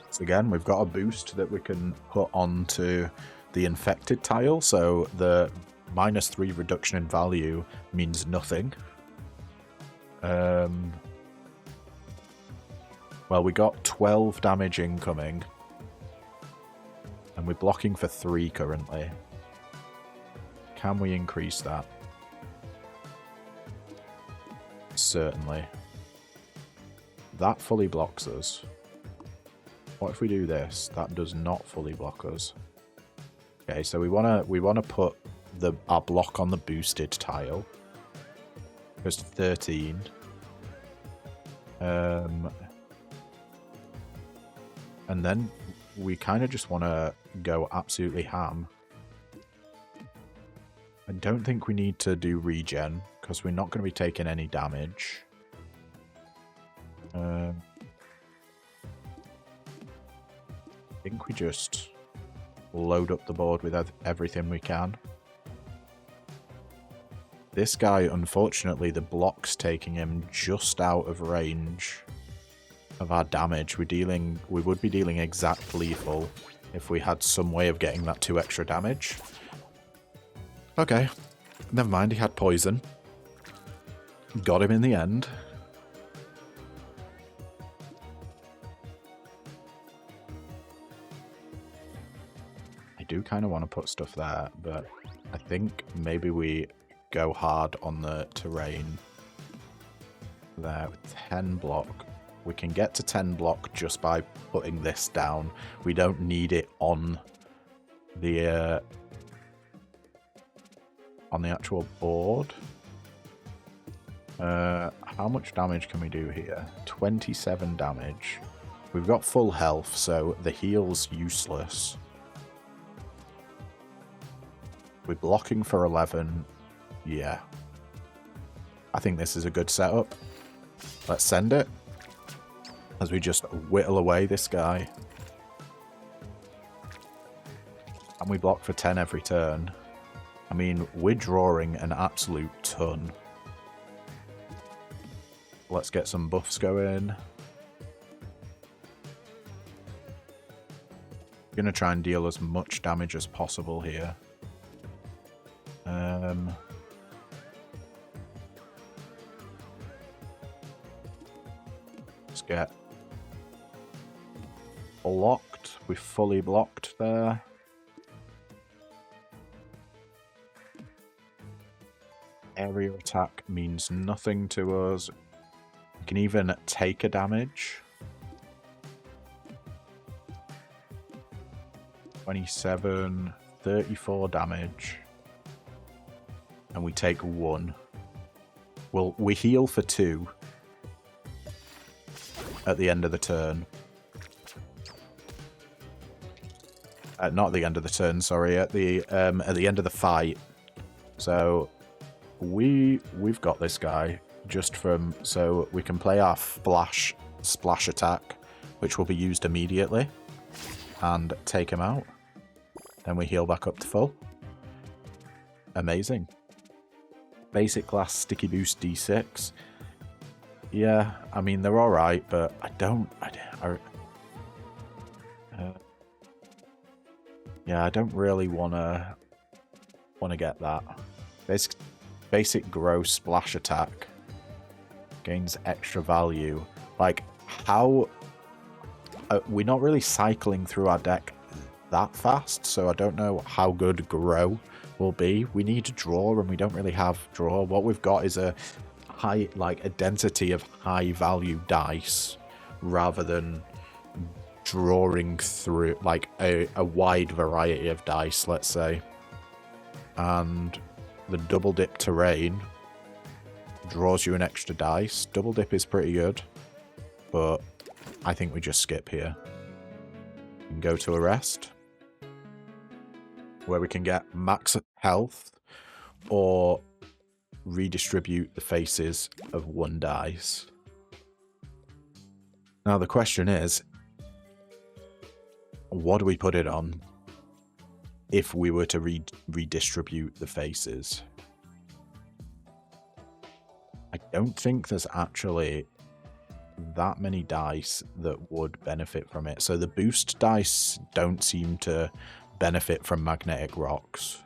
So again, we've got a boost that we can put onto the infected tile, so the -3 reduction in value means nothing. Well, we got 12 damage incoming, and we're blocking for 3 currently. Can we increase that? Certainly. that fully blocks us. What if we do this? That does not fully block us. Okay, so we wanna put our block on the boosted tile. Goes to 13. And then we kind of just want to go absolutely ham. I don't think we need to do regen, because we're not going to be taking any damage. I think we just load up the board with everything we can. This guy, unfortunately, the block's taking him just out of range of our damage. We would be dealing exact lethal if we had some way of getting that 2 extra damage. Okay, never mind, he had poison. Got him in the end. I do kind of want to put stuff there, but I think maybe we go hard on the terrain there with 10 block. We can get to 10 block just by putting this down. We don't need it on the actual board. How much damage can we do here? 27 damage. We've got full health, so the heal's useless. We're blocking for 11. Yeah. I think this is a good setup. Let's send it. As we just whittle away this guy. And we block for 10 every turn. I mean, we're drawing an absolute ton. Let's get some buffs going. Gonna try and deal as much damage as possible here. Let's get blocked. We're fully blocked there. Area attack means nothing to us. We can even take a damage. 27, 34 damage. And we take 1. Well, we heal for 2 at the end of the turn. Not at the end of the turn, sorry, at the end of the fight. So we've got this guy just from, so we can play our splash attack, which will be used immediately, and take him out. Then we heal back up to full. Amazing. Basic class sticky boost D6. Yeah, I mean they're all right, but I don't really wanna get that. Basic gross splash attack gains extra value. Like, how we're not really cycling through our deck that fast, so I don't know how good grow will be. We need draw, and we don't really have draw. What we've got is a density of high value dice rather than drawing through like a wide variety of dice, let's say. And the double dip terrain draws you an extra dice. Double dip is pretty good, but I think we just skip here and go to a rest, where we can get max health or redistribute the faces of 1 dice. Now the question is, what do we put it on if we were to redistribute the faces? I don't think there's actually that many dice that would benefit from it. So the boost dice don't seem to benefit from magnetic rocks.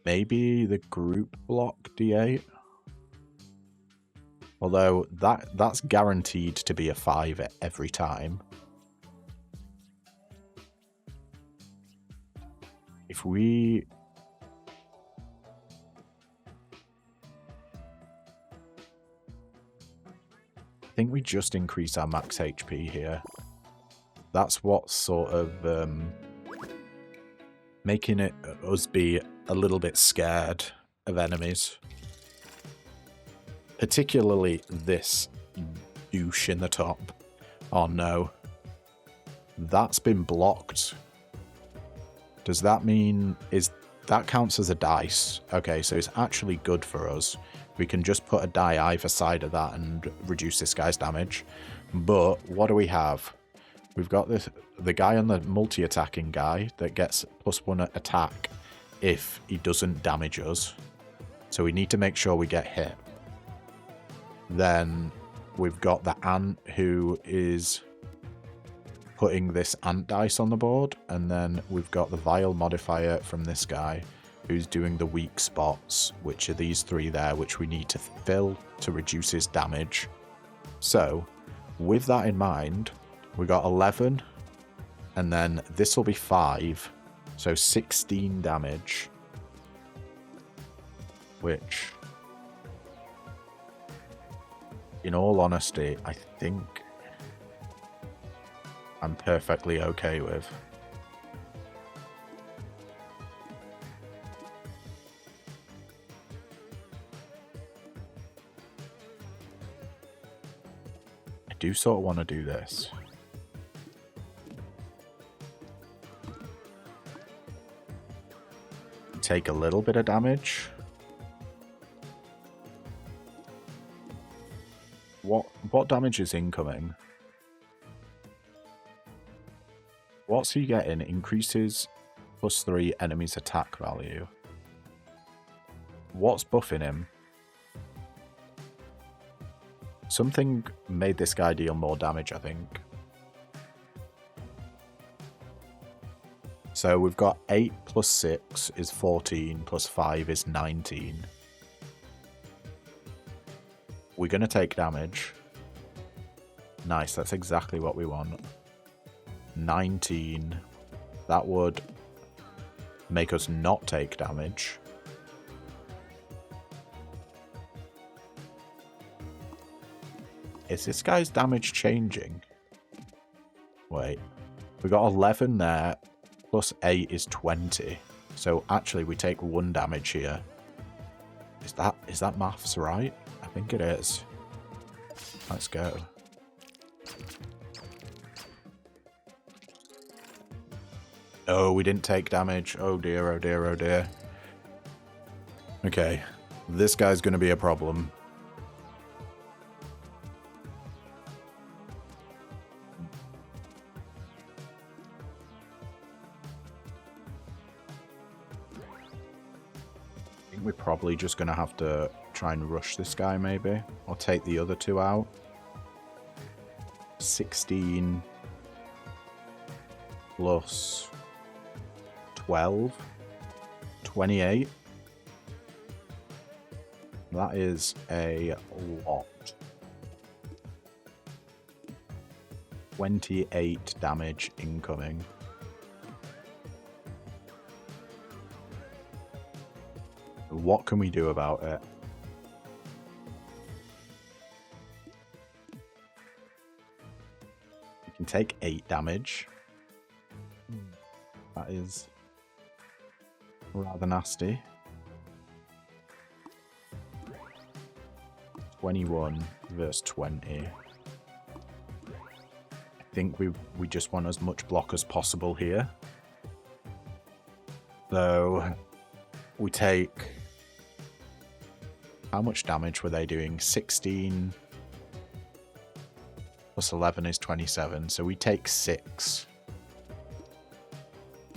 Maybe the group block D8. Although that's guaranteed to be a 5 every time. If we think we just increase our max HP here. That's what's sort of making it us be a little bit scared of enemies. Particularly this douche in the top. Oh no. That's been blocked. Does that mean... that counts as a dice? Okay, so it's actually good for us. We can just put a die either side of that and reduce this guy's damage. But what do we have? We've got the guy on the multi-attacking guy that gets +1 attack if he doesn't damage us. So we need to make sure we get hit. Then we've got the ant who is putting this ant dice on the board. And then we've got the vile modifier from this guy who's doing the weak spots, which are these 3 there, which we need to fill to reduce his damage. So, with that in mind, we got 11, and then this will be 5, so 16 damage, which, in all honesty, I think I'm perfectly okay with. I do sort of want to do this. Take a little bit of damage. What damage is incoming? What's he getting? Increases +3 enemy's attack value. What's buffing him? Something made this guy deal more damage, I think. So we've got 8 + 6 is 14, + 5 is 19. We're going to take damage. Nice, that's exactly what we want. 19. That would make us not take damage. Is this guy's damage changing? Wait. We got 11 there. +8 is 20. So actually we take 1 damage here. Is that maths right? I think it is. Let's go. Oh, we didn't take damage. Oh dear, oh dear, oh dear. Okay. This guy's going to be a problem. I think we're probably just going to have to try and rush this guy, maybe. Or take the other 2 out. 16 plus 12. 28. That is a lot. 28 damage incoming. What can we do about it? We can take 8 damage. That is rather nasty. 21 versus 20. I think we just want as much block as possible here. So we take... How much damage were they doing? 16 plus 11 is 27. So we take 6.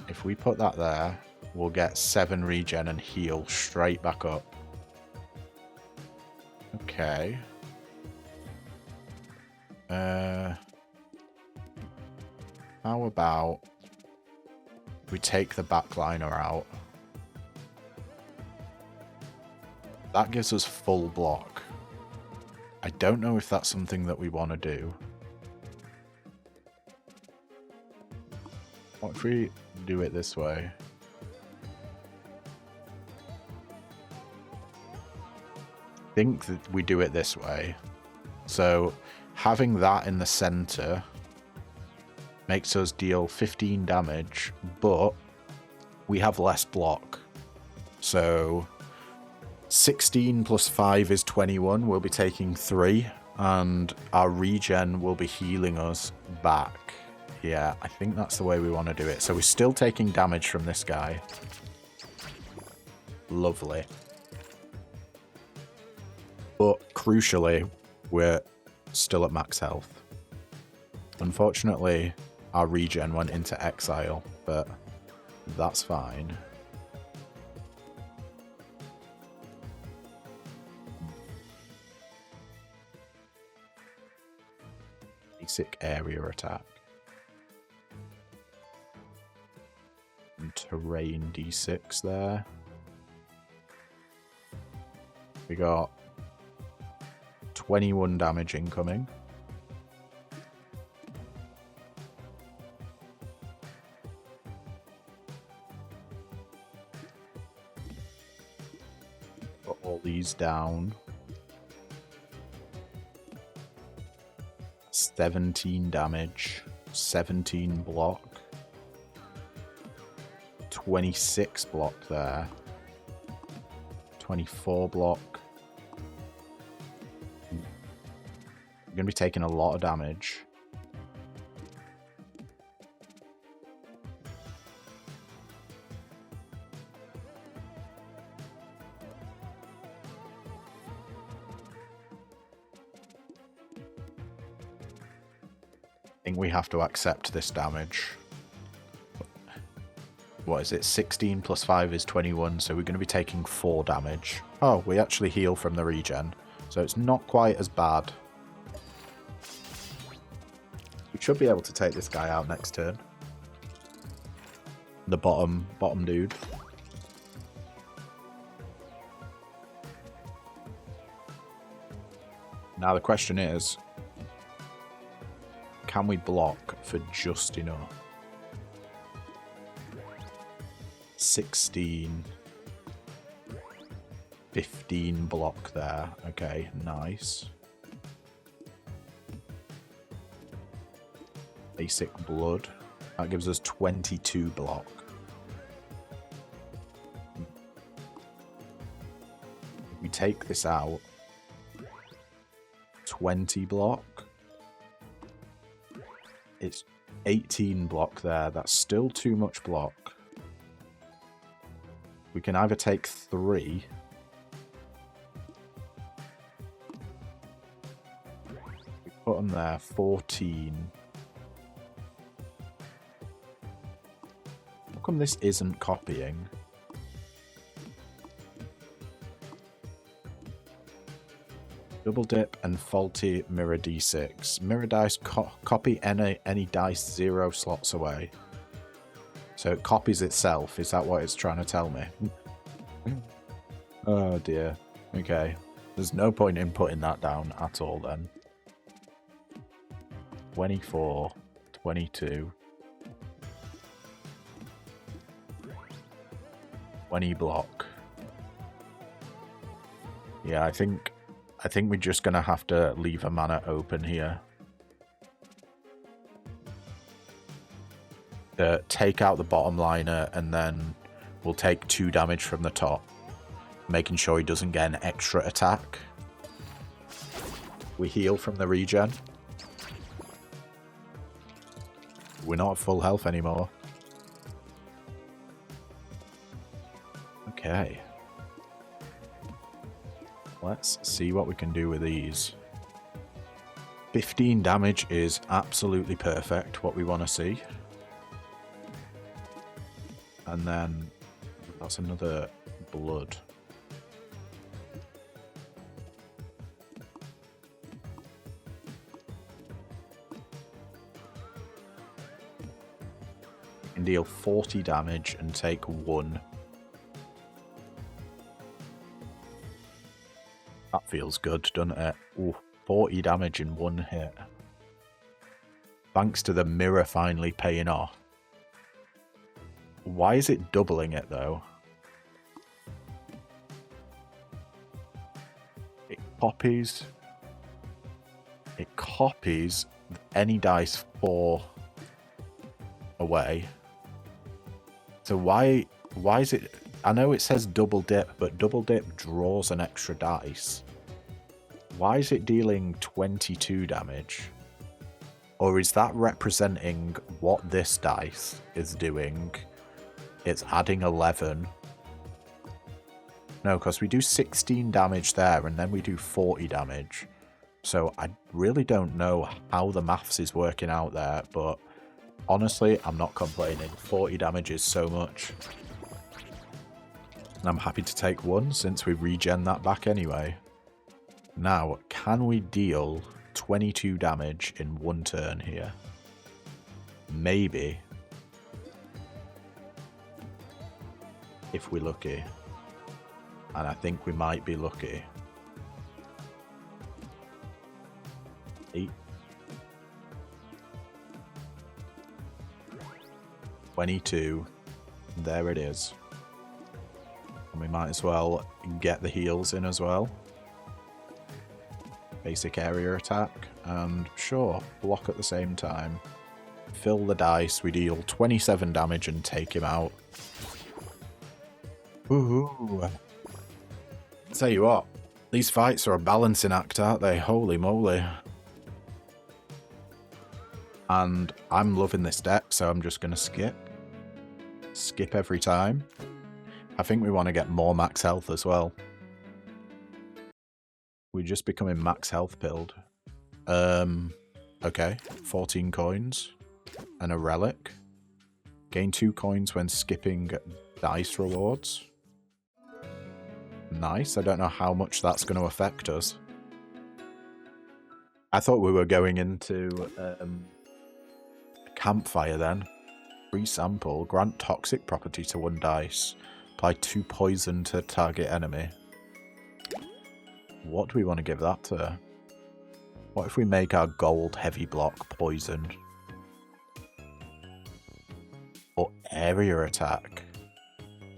If we put that there, we'll get 7 regen and heal straight back up. Okay. How about we take the backliner out? That gives us full block. I don't know if that's something that we want to do. What if we do it this way? I think that we do it this way. So having that in the center makes us deal 15 damage, but we have less block. So 16 plus 5 is 21. We'll be taking 3, and our regen will be healing us back. Yeah, I think that's the way we want to do it. So we're still taking damage from this guy. Lovely. But crucially, we're still at max health. Unfortunately, our regen went into exile, but that's fine. Basic area attack. And terrain d6 there. We got 21 damage incoming. Put all these down. 17 damage, 17 block, 26 block there, 24 block. I'm going to be taking a lot of damage. I think we have to accept this damage. What is it? 16 plus 5 is 21, so we're going to be taking 4 damage. Oh, we actually heal from the regen, so it's not quite as bad. We should be able to take this guy out next turn. The bottom dude. Now the question is, can we block for just enough? 16. 15 block there. Okay, nice. Basic blood. That gives us 22 block. If we take this out, 20 block. It's 18 block there. That's still too much block. We can either take 3. We put them there, 14. How come this isn't copying? Double dip and faulty mirror d6. Mirror dice copy any dice 0 slots away. So it copies itself. Is that what it's trying to tell me? Oh dear. Okay. There's no point in putting that down at all then. 24, 22. 20 block. Yeah, I think we're just gonna have to leave a mana open here. Take out the bottom liner, and then we'll take 2 damage from the top, making sure he doesn't get an extra attack. We heal from the regen. We're not at full health anymore. Okay. Let's see what we can do with these. 15 damage is absolutely perfect, what we want to see. And then that's another blood. You can deal 40 damage and take 1. That feels good, doesn't it? Ooh, 40 damage in 1 hit. Thanks to the mirror finally paying off. Why is it doubling it, though? It copies. it copies any dice 4 away. So why is it... I know it says double dip, but double dip draws an extra dice. Why is it dealing 22 damage? Or is that representing what this dice is doing? It's adding 11. No, because we do 16 damage there, and then we do 40 damage. So I really don't know how the maths is working out there, but honestly, I'm not complaining. 40 damage is so much. And I'm happy to take one, since we regen that back anyway. Now, can we deal 22 damage in one turn here? Maybe. If we're lucky. And I think we might be lucky. 8. 22. There it is. And we might as well get the heals in as well. Basic area attack. And sure, block at the same time. Fill the dice. We deal 27 damage and take him out. Woohoo. Tell you what, these fights are a balancing act, aren't they? Holy moly. And I'm loving this deck, so I'm just going to skip. Skip every time. I think we want to get more max health as well. We're just becoming max health pilled. Okay. 14 coins. And a relic. Gain 2 coins when skipping dice rewards. Nice. I don't know how much that's going to affect us. I thought we were going into a campfire then. Free sample. Grant toxic property to 1 dice. Apply 2 poison to target enemy. What do we want to give that to? What if we make our gold heavy block poisoned? Or area attack?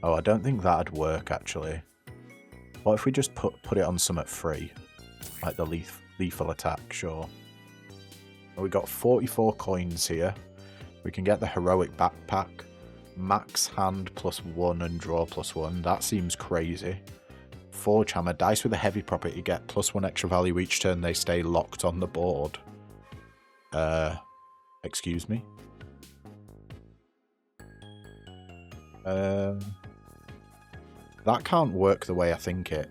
Oh, I don't think that'd work actually. What if we just put it on something free? Like the lethal attack, sure. Well, we got 44 coins here. We can get the heroic backpack. Max hand +1 and draw +1. That seems crazy. Forge hammer. Dice with a heavy property get +1 extra value each turn they stay locked on the board. Excuse me? That can't work the way I think it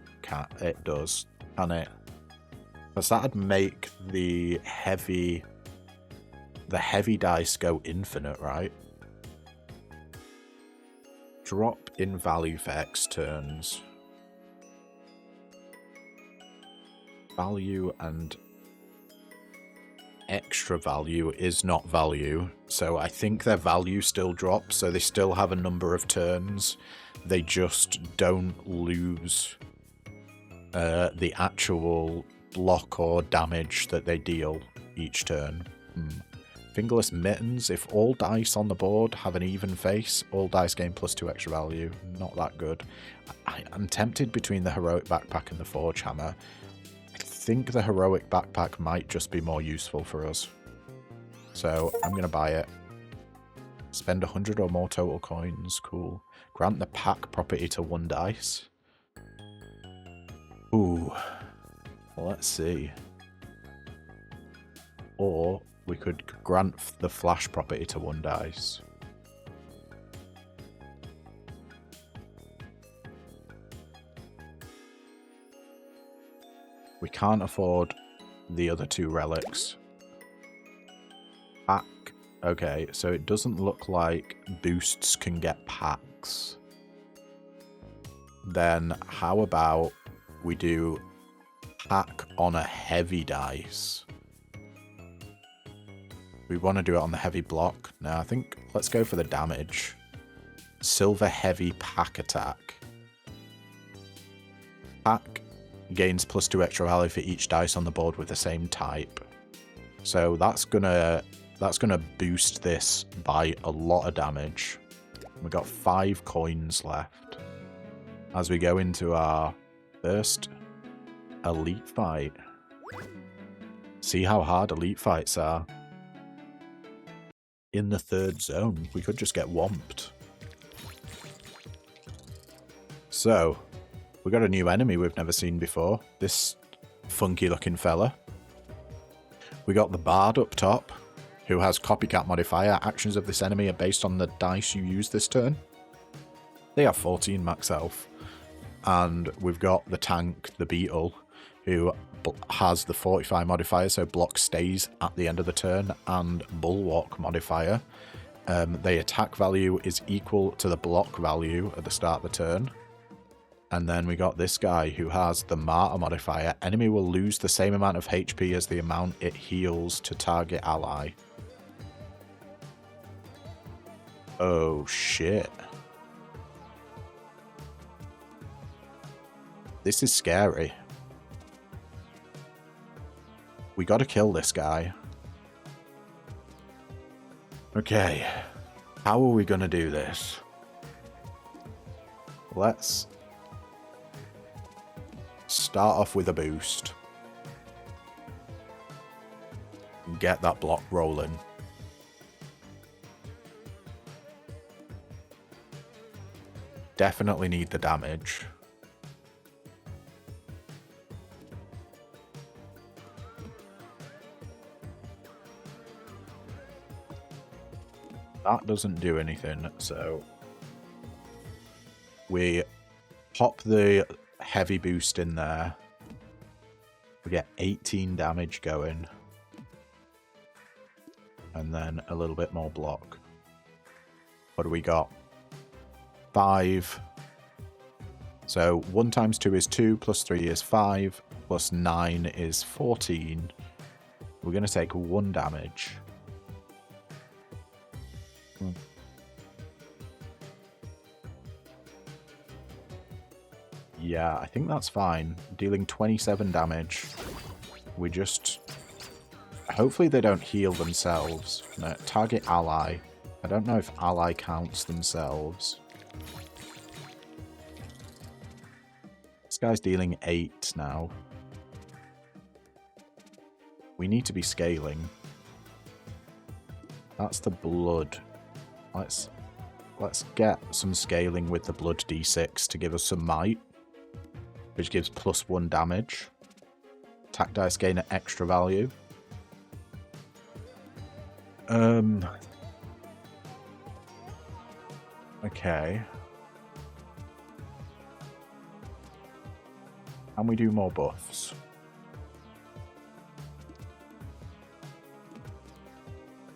does, can it? Because that'd make the heavy dice go infinite, right? Drop in value for X turns. Value and extra value is not value, so I think their value still drops, so they still have a number of turns. They just don't lose the actual block or damage that they deal each turn. Fingerless mittens. If all dice on the board have an even face, all dice gain +2 extra value. Not that good. I'm tempted between the heroic backpack and the forge hammer. I think the heroic backpack might just be more useful for us. So I'm going to buy it. Spend 100 or more total coins. Cool. Grant the pack property to 1 dice. Ooh. Well, let's see. Or we could grant the flash property to 1 dice. We can't afford the other 2 relics. Pack. Okay, so it doesn't look like boosts can get packs. Then how about we do pack on a heavy dice? We want to do it on the heavy block. Now I think let's go for the damage. Silver heavy pack attack. Pack gains +2 extra value for each dice on the board with the same type. So that's gonna boost this by a lot of damage. We've got 5 coins left. As we go into our first elite fight. See how hard elite fights are. In the third zone, we could just get whomped. So, we got a new enemy we've never seen before. This funky looking fella. We got the Bard up top, who has copycat modifier. Actions of this enemy are based on the dice you use this turn. They have 14 max health. And we've got the tank, the Beetle, who has the 45 modifier, so block stays at the end of the turn, and Bulwark modifier. The attack value is equal to the block value at the start of the turn. And then we got this guy who has the Martyr modifier. Enemy will lose the same amount of HP as the amount it heals to target ally. Oh shit. This is scary. We gotta kill this guy. Okay. How are we gonna do this? Let's start off with a boost. Get that block rolling. Definitely need the damage. That doesn't do anything, so we pop the heavy boost in there. We get 18 damage going. And then a little bit more block. What do we got? 5. So 1 times 2 is 2, plus 3 is 5, plus 9 is 14. We're going to take 1 damage. Yeah, I think that's fine. Dealing 27 damage. We just... Hopefully they don't heal themselves. No, target ally. I don't know if ally counts themselves. This guy's dealing 8 now. We need to be scaling. That's the blood. Let's get some scaling with the blood d6 to give us some might, which gives +1 damage. Attack dice gain an extra value. Okay. Can we do more buffs?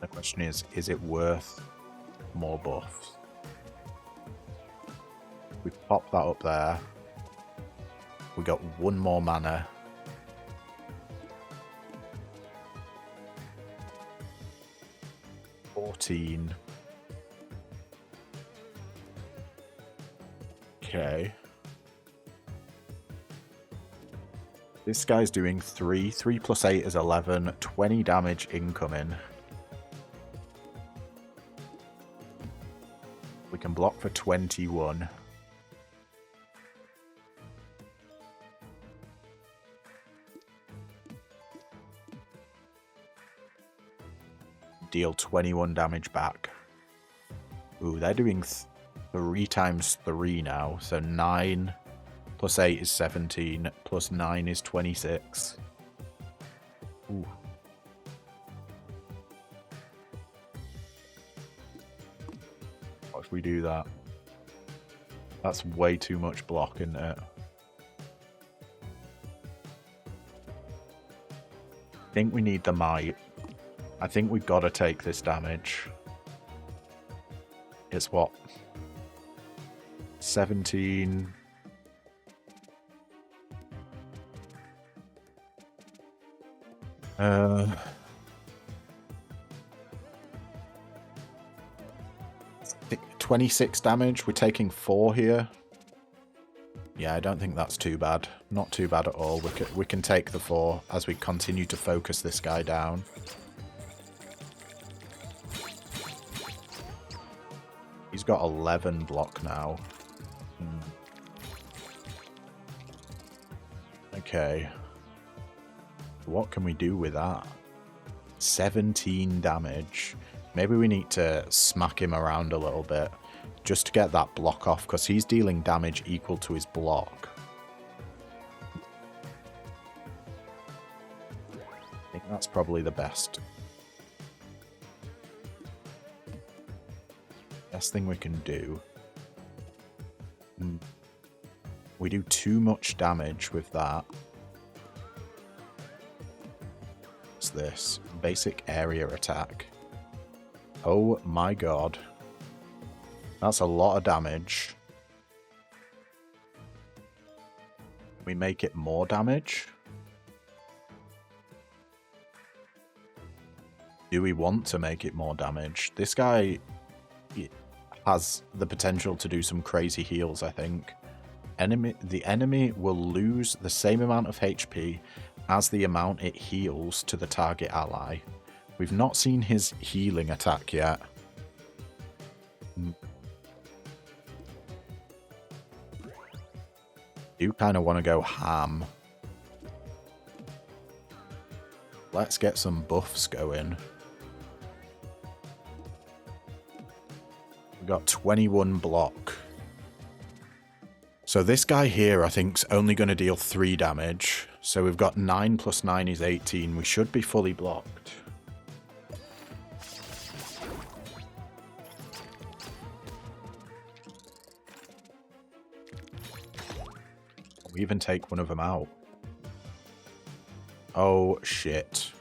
The question is it worth more buffs? We pop that up there. We got 1 more mana. $14. Okay. This guy's doing 3. 3 plus 8 is 11. 20 damage incoming. We can block for 21. Deal 21 damage back. Ooh, they're doing 3 times 3 now. So 9 plus 8 is 17. Plus 9 is 26. Ooh. What if we do that? That's way too much block, isn't it? I think we need the might. I think we've got to take this damage. It's what? 17. Uh, 26 damage. We're taking 4 here. Yeah, I don't think that's too bad. Not too bad at all. We can take the 4 as we continue to focus this guy down. He's got 11 block now. Okay. What can we do with that? 17 damage. Maybe we need to smack him around a little bit just to get that block off, because he's dealing damage equal to his block. I think that's probably the best thing we can do. We do too much damage with that. What's this? Basic area attack. Oh my god. That's a lot of damage. We make it more damage? Do we want to make it more damage? This guy has the potential to do some crazy heals, I think. The enemy will lose the same amount of HP as the amount it heals to the target ally. We've not seen his healing attack yet. Do kind of want to go ham. Let's get some buffs going. We got 21 block. So this guy here, I think, is only going to deal 3 damage. So we've got 9 plus 9 is 18. We should be fully blocked. We even take one of them out. Oh, shit.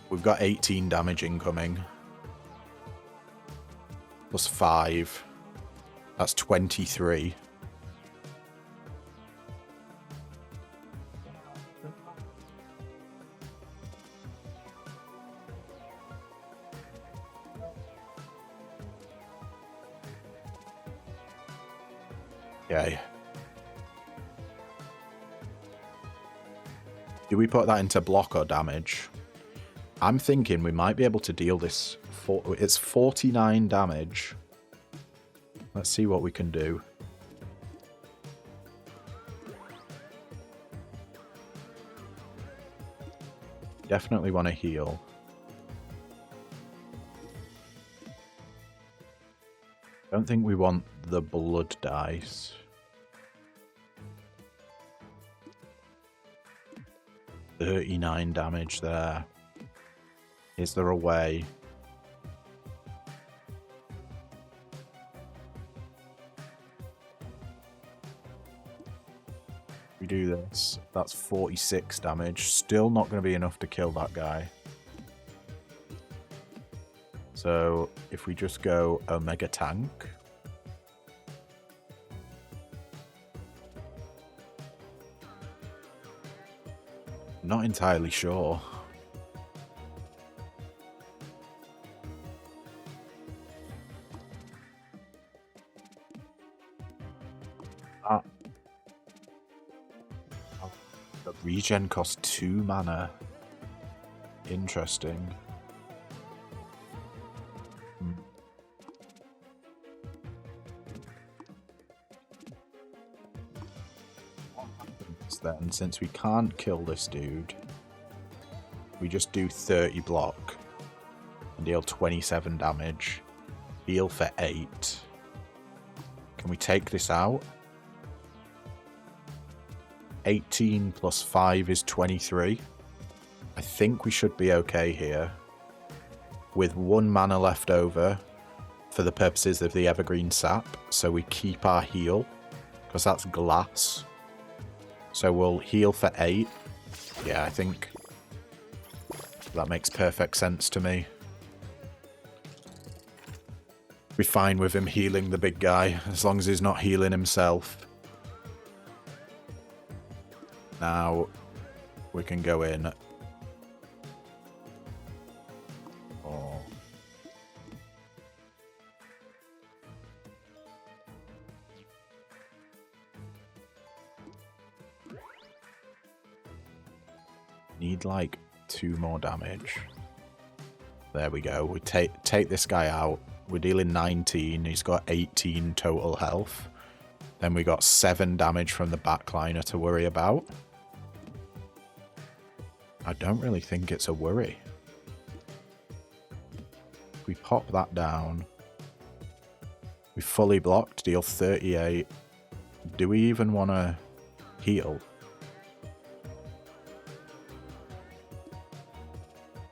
We've got 18 damage incoming. Plus 5. That's 23. Okay. Do we put that into block or damage? I'm thinking we might be able to deal this. It's 49 damage. Let's see what we can do. Definitely want to heal. Don't think we want the blood dice. $39 damage there. Is there a way? We do this. That's 46 damage. Still not going to be enough to kill that guy. So if we just go Omega Tank. Not entirely sure. The regen costs 2 mana. Interesting. What happens then, since we can't kill this dude? We just do 30 block and deal 27 damage. Heal for 8. Can we take this out? 18 plus 5 is 23. I think we should be okay here. With 1 mana left over for the purposes of the Evergreen Sap. So we keep our heal, because that's glass. So we'll heal for 8. Yeah, I think that makes perfect sense to me. Be fine with him healing the big guy, as long as he's not healing himself. Now, we can go in. Oh. Need like 2 more damage. There we go. We take this guy out. We're dealing 19. He's got 18 total health. Then we got 7 damage from the backliner to worry about. I don't really think it's a worry. If we pop that down, we fully blocked, deal 38. Do we even want to heal?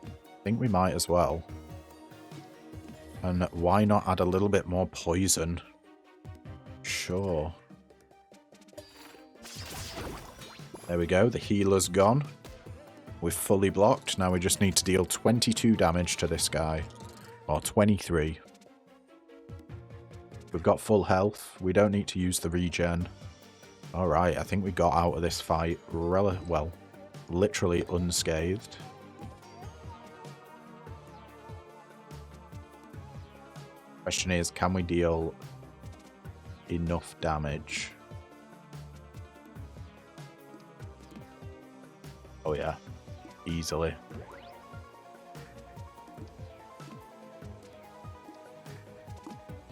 I think we might as well. And why not add a little bit more poison? Sure. There we go, the healer's gone. We're fully blocked. Now we just need to deal 22 damage to this guy. Or 23. We've got full health. We don't need to use the regen. Alright, I think we got out of this fight well, literally unscathed. Question is, can we deal enough damage? Oh yeah, easily.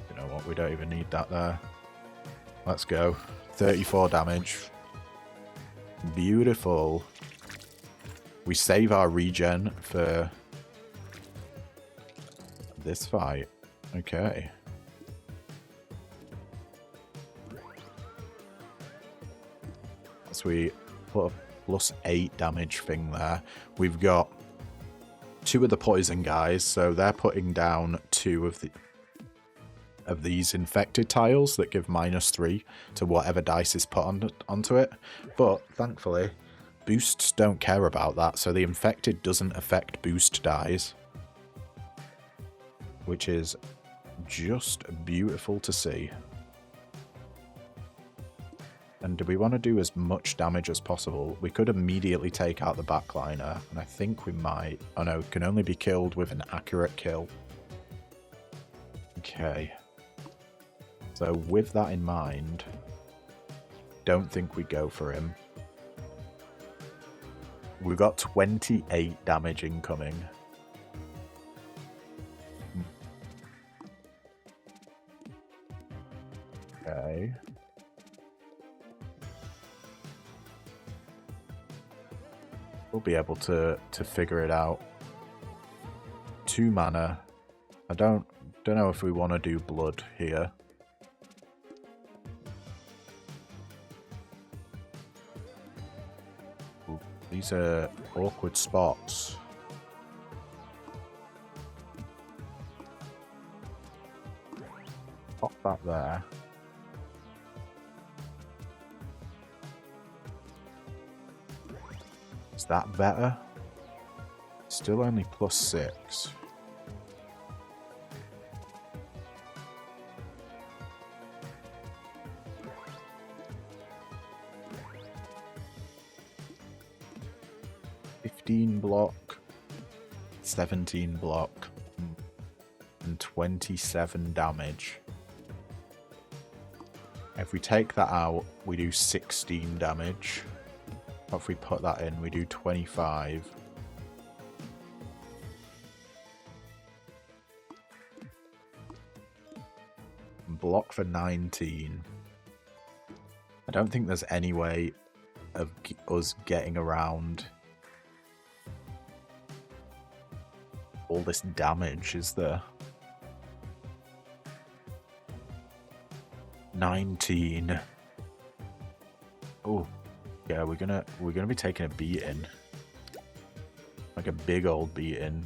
You know what, we don't even need that there. Let's go. 34 damage. Beautiful. We save our regen for this fight. Okay. So we put a +8 damage thing there. We've got 2 of the poison guys, so they're putting down 2 of these infected tiles that give -3 to whatever dice is put onto it. But thankfully, boosts don't care about that, so the infected doesn't affect boost dies, which is just beautiful to see. And do we want to do as much damage as possible? We could immediately take out the backliner, and I think we might. Oh no, can only be killed with an accurate kill. Okay. So with that in mind, don't think we go for him. We've got 28 damage incoming. Okay. We'll be able to figure it out. 2 mana. I don't know if we want to do blood here. Ooh, these are awkward spots. Pop that there. Is that better? Still only +6. Block, 17 block, and 27 damage. If we take that out, we do 16 damage. If we put that in, we do 25. Block for 19. I don't think there's any way of us getting around all this damage, is there? 19. Oh, yeah, we're gonna be taking a beating, like a big old beating.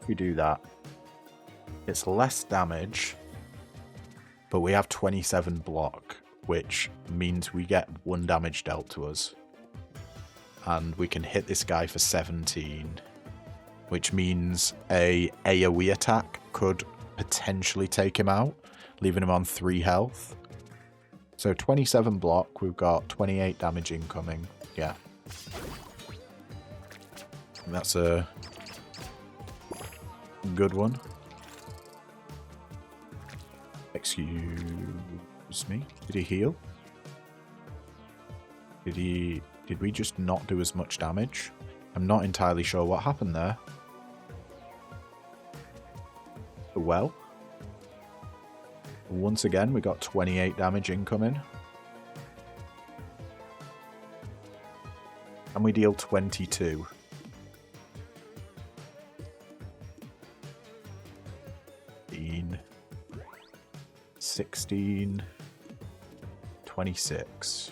If we do that, it's less damage, but we have 27 block, which means we get 1 damage dealt to us. And we can hit this guy for 17, which means a AoE attack could potentially take him out, leaving him on 3 health. So 27 block, we've got 28 damage incoming. Yeah. That's a good one. Excuse me. Did he heal? Did we just not do as much damage? I'm not entirely sure what happened there. well. Once again, we got 28 damage incoming. And we deal 22. 16, 26.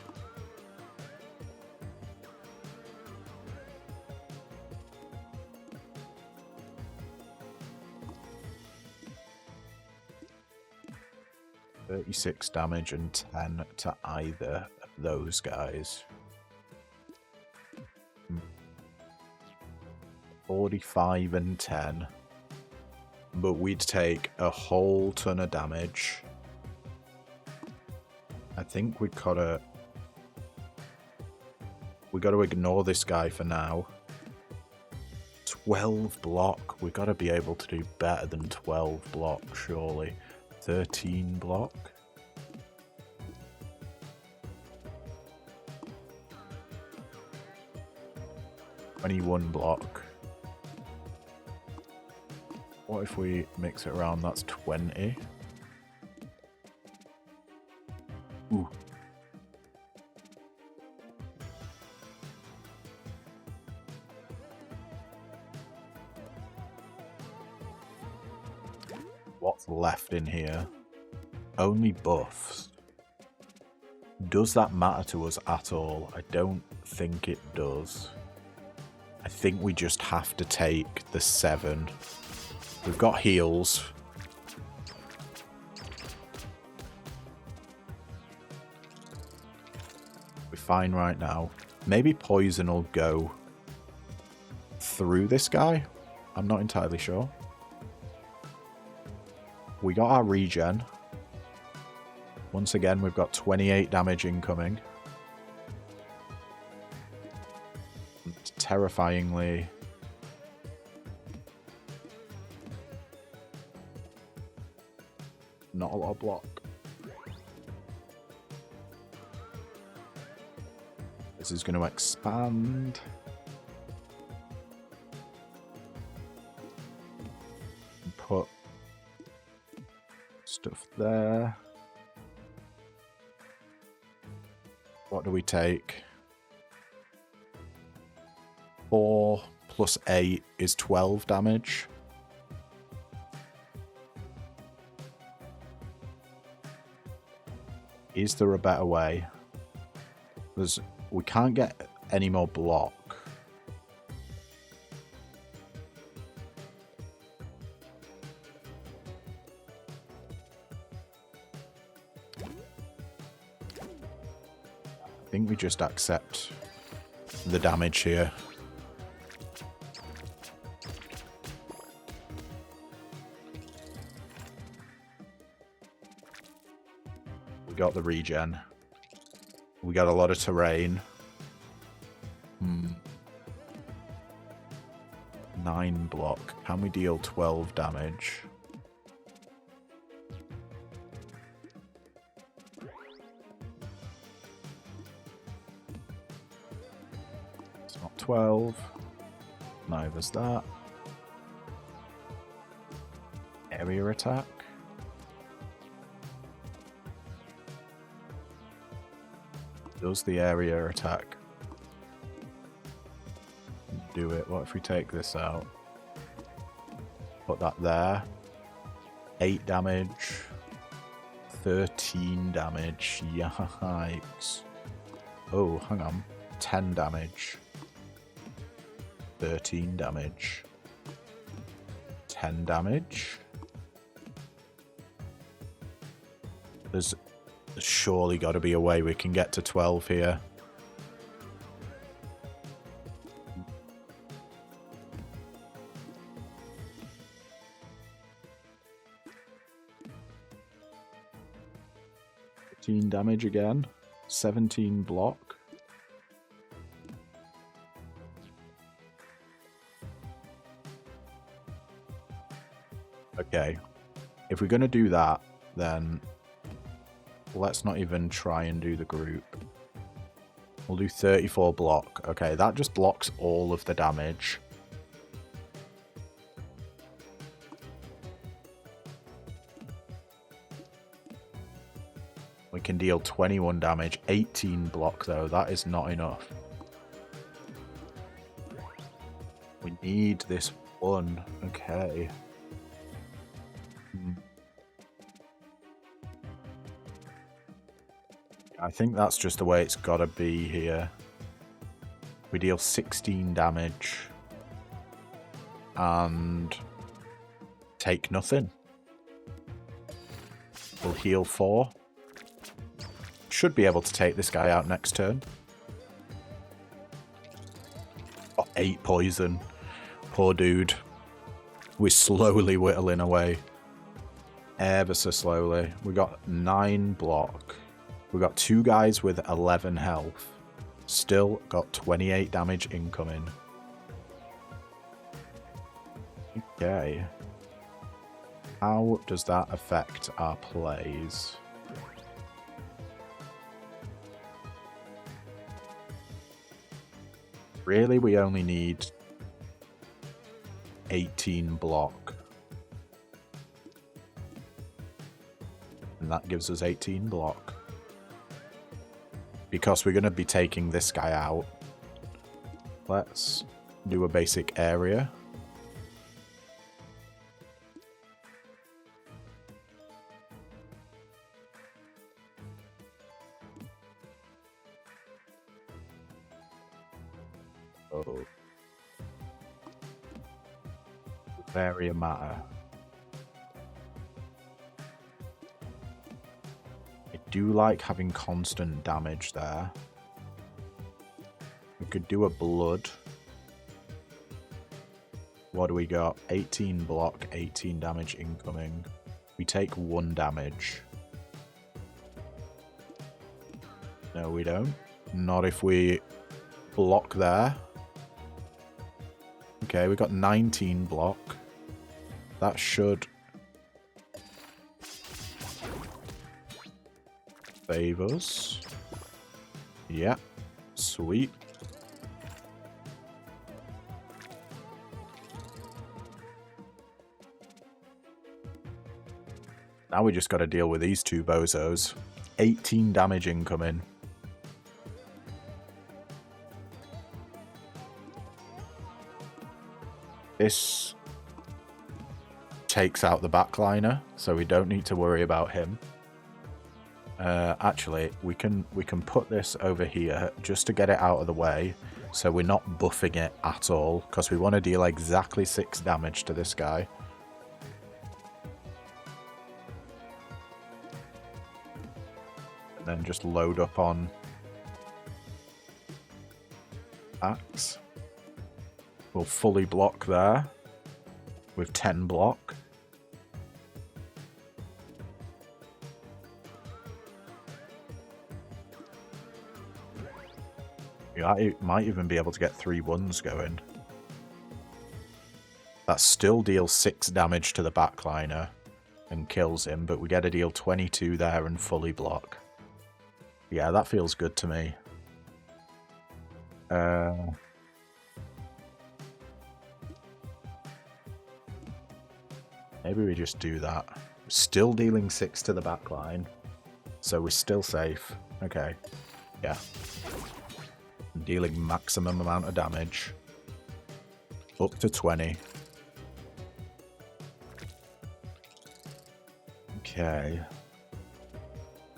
$36 damage and 10 to either of those guys. 45 and 10. But we'd take a whole ton of damage. I think we gotta ignore this guy for now. 12 block. We gotta be able to do better than 12 block, surely. 13 block. $21 block. What if we mix it around? That's 20. Ooh. What's left in here? Only buffs. Does that matter to us at all? I don't think it does. I think we just have to take the 7. We've got heals. We're fine right now. Maybe poison will go through this guy. I'm not entirely sure. We got our regen. Once again, we've got 28 damage incoming. And terrifyingly... not a lot of block. This is going to expand. And put stuff there. What do we take? 4 plus 8 is 12 damage. Is there a better way? We can't get any more block. I think we just accept the damage here. We got the regen. We got a lot of terrain. 9 block. Can we deal 12 damage? It's not 12. Neither's that. Area attack. Does the area attack do it? What if we take this out? Put that there. 8 damage. 13 damage. Yikes. Oh, hang on. 10 damage. 13 damage. 10 damage. There's surely got to be a way we can get to 12 here. Damage again. 17 block. Okay. If we're going to do that, then let's not even try and do the group. We'll do 34 block. Okay, that just blocks all of the damage. We can deal 21 damage, 18 block though. That is not enough. We need this one. Okay. I think that's just the way it's gotta be here. We deal 16 damage and take nothing. We'll heal 4. Should be able to take this guy out next turn. Oh, 8 poison. Poor dude. We're slowly whittling away. Ever so slowly. We got 9 block. We got 2 guys with 11 health. Still got 28 damage incoming. Okay. How does that affect our plays? Really, we only need 18 block. And that gives us 18 block. Because we're going to be taking this guy out. Let's do a basic area. Oh. Area matter. I do like having constant damage there. We could do a blood. What do we got? 18 block, 18 damage incoming. We take 1 damage. No, we don't. Not if we block there. Okay, we got 19 block. That should save us. Yeah, sweet. Now we just got to deal with these 2 bozos. 18 damage incoming. This takes out the backliner, so we don't need to worry about him. Actually, we can put this over here just to get it out of the way, so we're not buffing it at all, because we want to deal exactly 6 damage to this guy. And then just load up on axe. We'll fully block there with 10 block. I might even be able to get 3 1s going. That still deals 6 damage to the backliner and kills him, but we get to deal 22 there and fully block. Yeah, that feels good to me. Maybe we just do that. Still dealing 6 to the backline, so we're still safe. Okay, yeah. Dealing maximum amount of damage. Up to 20. Okay.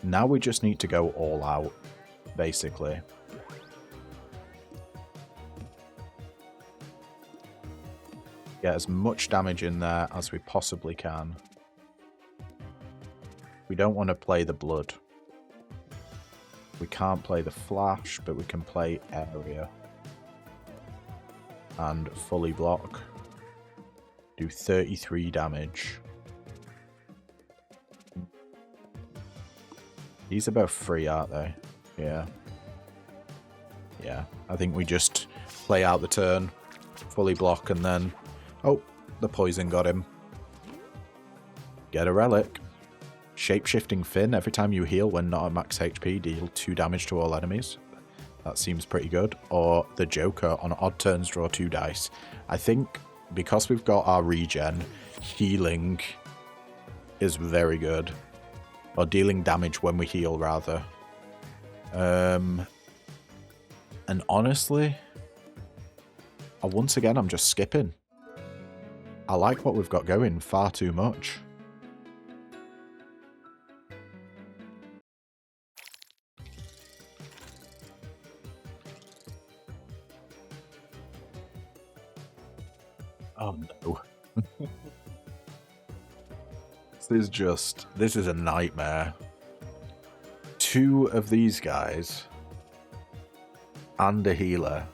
Now we just need to go all out, basically. Get as much damage in there as we possibly can. We don't want to play the blood. We can't play the flash, but we can play area. And fully block. Do 33 damage. These are both free, aren't they? Yeah. Yeah, I think we just play out the turn, fully block, and then... Oh, the poison got him. Get a relic. Shape-shifting Fin. Every time you heal when not at max HP, deal 2 damage to all enemies. That seems pretty good. Or the Joker. On odd turns, draw 2 dice. I think because we've got our regen, healing is very good. Or dealing damage when we heal, rather. And honestly, once again, I'm just skipping. I like what we've got going far too much. Oh no. This is a nightmare. 2 of these guys and a healer.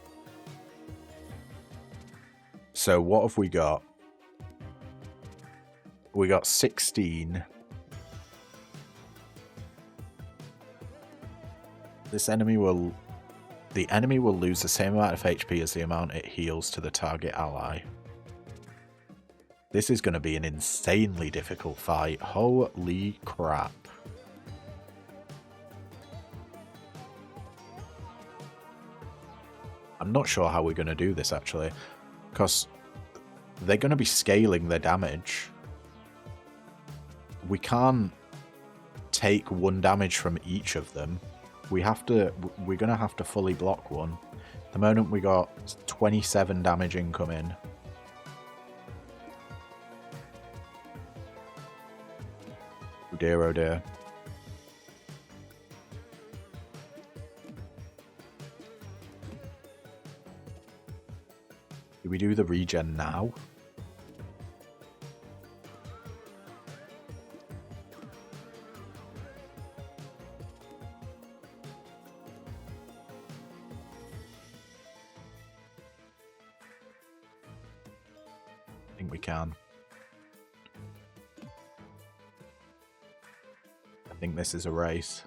So what have we got? We got 16. The enemy will lose the same amount of HP as the amount it heals to the target ally. This is going to be an insanely difficult fight. Holy crap. I'm not sure how we're going to do this, actually. Because they're going to be scaling their damage. We can't take 1 damage from each of them. We're going to have to fully block one. At the moment, we got 27 damage incoming. Oh dear, oh dear. Do we do the regen now? I think we can. I think this is a race.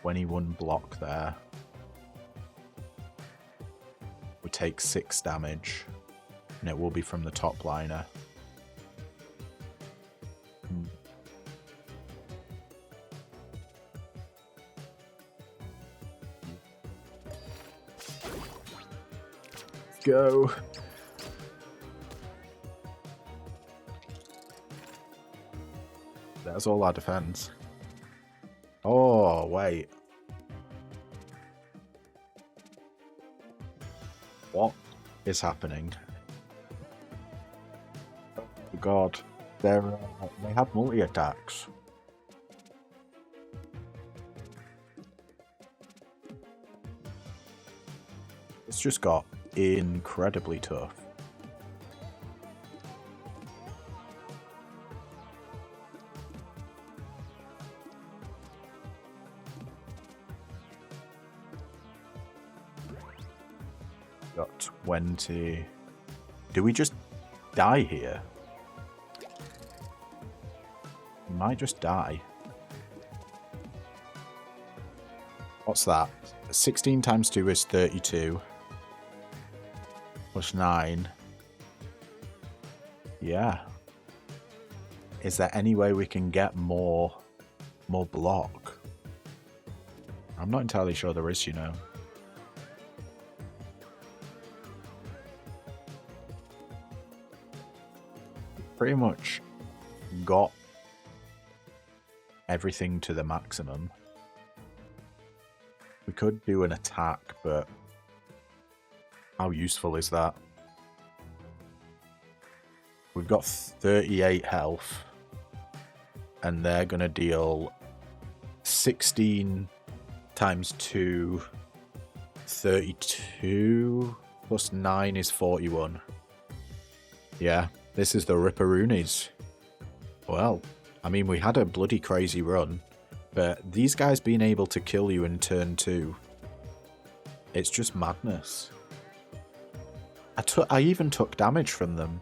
One block there. We take 6 damage, and it will be from the top liner. Go. That's all our defense. Oh, wait. What is happening? Oh god. They have multi-attacks. It's just got incredibly tough. Got 20. Do we just die here? We might just die. What's that? 16 times 2 is 32. Plus 9. Yeah. Is there any way we can get more block? I'm not entirely sure there is, you know. Pretty much got everything to the maximum. We could do an attack, but how useful is that? We've got 38 health, and they're going to deal 16 times 2, 32, plus 9 is 41. Yeah. This is the Ripperoonies. Well, I mean, we had a bloody crazy run, but these guys being able to kill you in turn 2, it's just madness. I even took damage from them.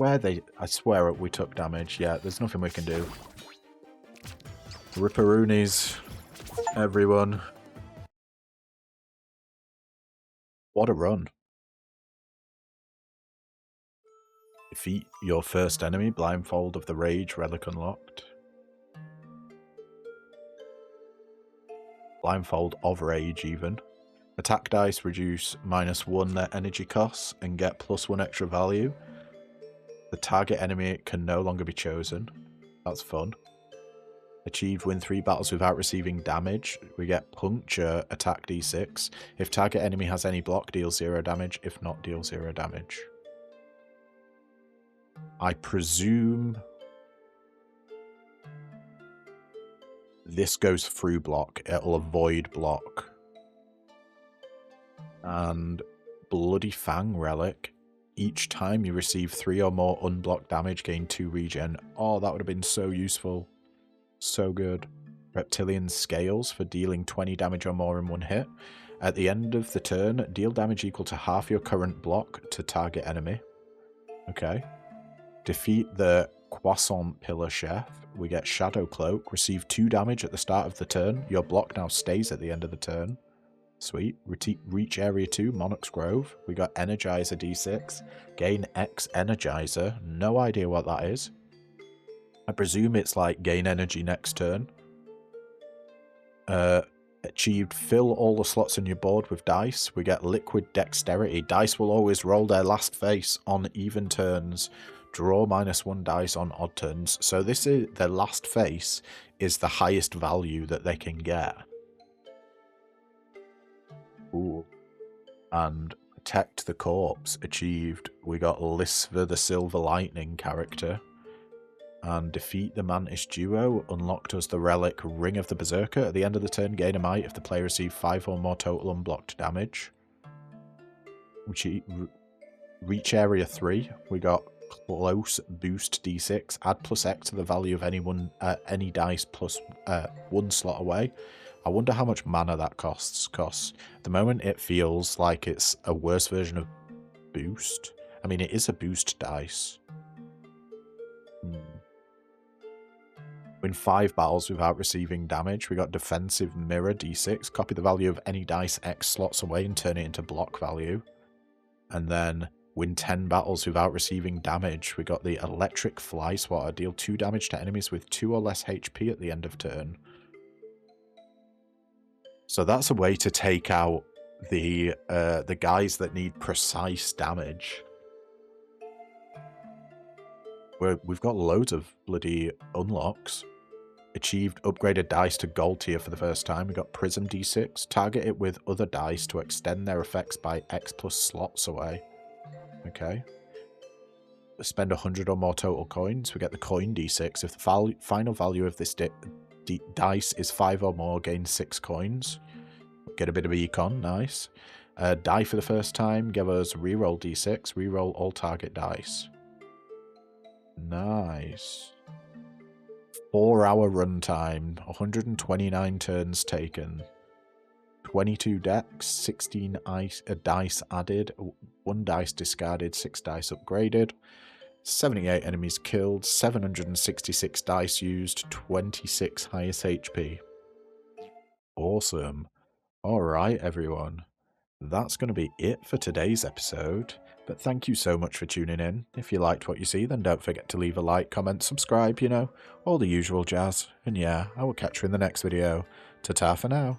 I swear we took damage. Yeah, there's nothing we can do. Ripperoonies, everyone. What a run. Defeat your first enemy, blindfold of the rage, relic unlocked. Blindfold of Rage even. Attack dice reduce -1 their energy costs and get +1 extra value. The target enemy can no longer be chosen. That's fun. Achieved win 3 battles without receiving damage. We get Puncture, attack d6. If target enemy has any block, deal 0 damage. If not, deal 0 damage. I presume this goes through block. It'll avoid block. And Bloody Fang Relic. Each time you receive 3 or more unblocked damage, gain 2 regen. Oh, that would have been so useful. So good. Reptilian Scales for dealing 20 damage or more in 1 hit. At the end of the turn, deal damage equal to half your current block to target enemy. Okay. Defeat the Croissant Pillar Chef. We get Shadow Cloak. Receive 2 damage at the start of the turn. Your block now stays at the end of the turn. Sweet. Reach Area 2, Monarch's Grove. We got Energizer D6. Gain X Energizer. No idea what that is. I presume it's like gain energy next turn. Achieved fill all the slots on your board with dice. We get Liquid Dexterity. Dice will always roll their last face on even turns. Draw -1 dice on odd turns. So this is their last face is the highest value that they can get. Ooh. And Protect the Corpse achieved. We got Lisva the Silver Lightning character. And Defeat the Mantis Duo unlocked us the relic Ring of the Berserker. At the end of the turn, gain a might if the player received 5 or more total unblocked damage. Reach Area 3. We got Close Boost D6. Add +X to the value of any dice plus 1 slot away. I wonder how much mana that costs. At the moment, it feels like it's a worse version of Boost. I mean, it is a boost dice. Win 5 battles without receiving damage. We got Defensive Mirror D6. Copy the value of any dice X slots away and turn it into block value. And then win 10 battles without receiving damage. We got the Electric Fly Swatter. Deal 2 damage to enemies with 2 or less HP at the end of turn. So that's a way to take out the guys that need precise damage. We've got loads of bloody unlocks. Achieved upgraded dice to gold tier for the first time. We got Prism D6. Target it with other dice to extend their effects by X plus slots away. Okay. Spend 100 or more total coins. We get the Coin D6. If the final value of this dice is 5 or more, gain 6 coins. Get a bit of econ. Nice. Die for the first time. Give us reroll D6. Reroll all target dice. Nice. 4-hour runtime, 129 turns taken, 22 decks, 16 dice added, 1 dice discarded, 6 dice upgraded, 78 enemies killed, 766 dice used, 26 highest HP. Awesome. Alright everyone, that's going to be it for today's episode. But thank you so much for tuning in. If you liked what you see, then don't forget to leave a like, comment, subscribe, you know, all the usual jazz. And yeah, I will catch you in the next video. Ta-ta for now.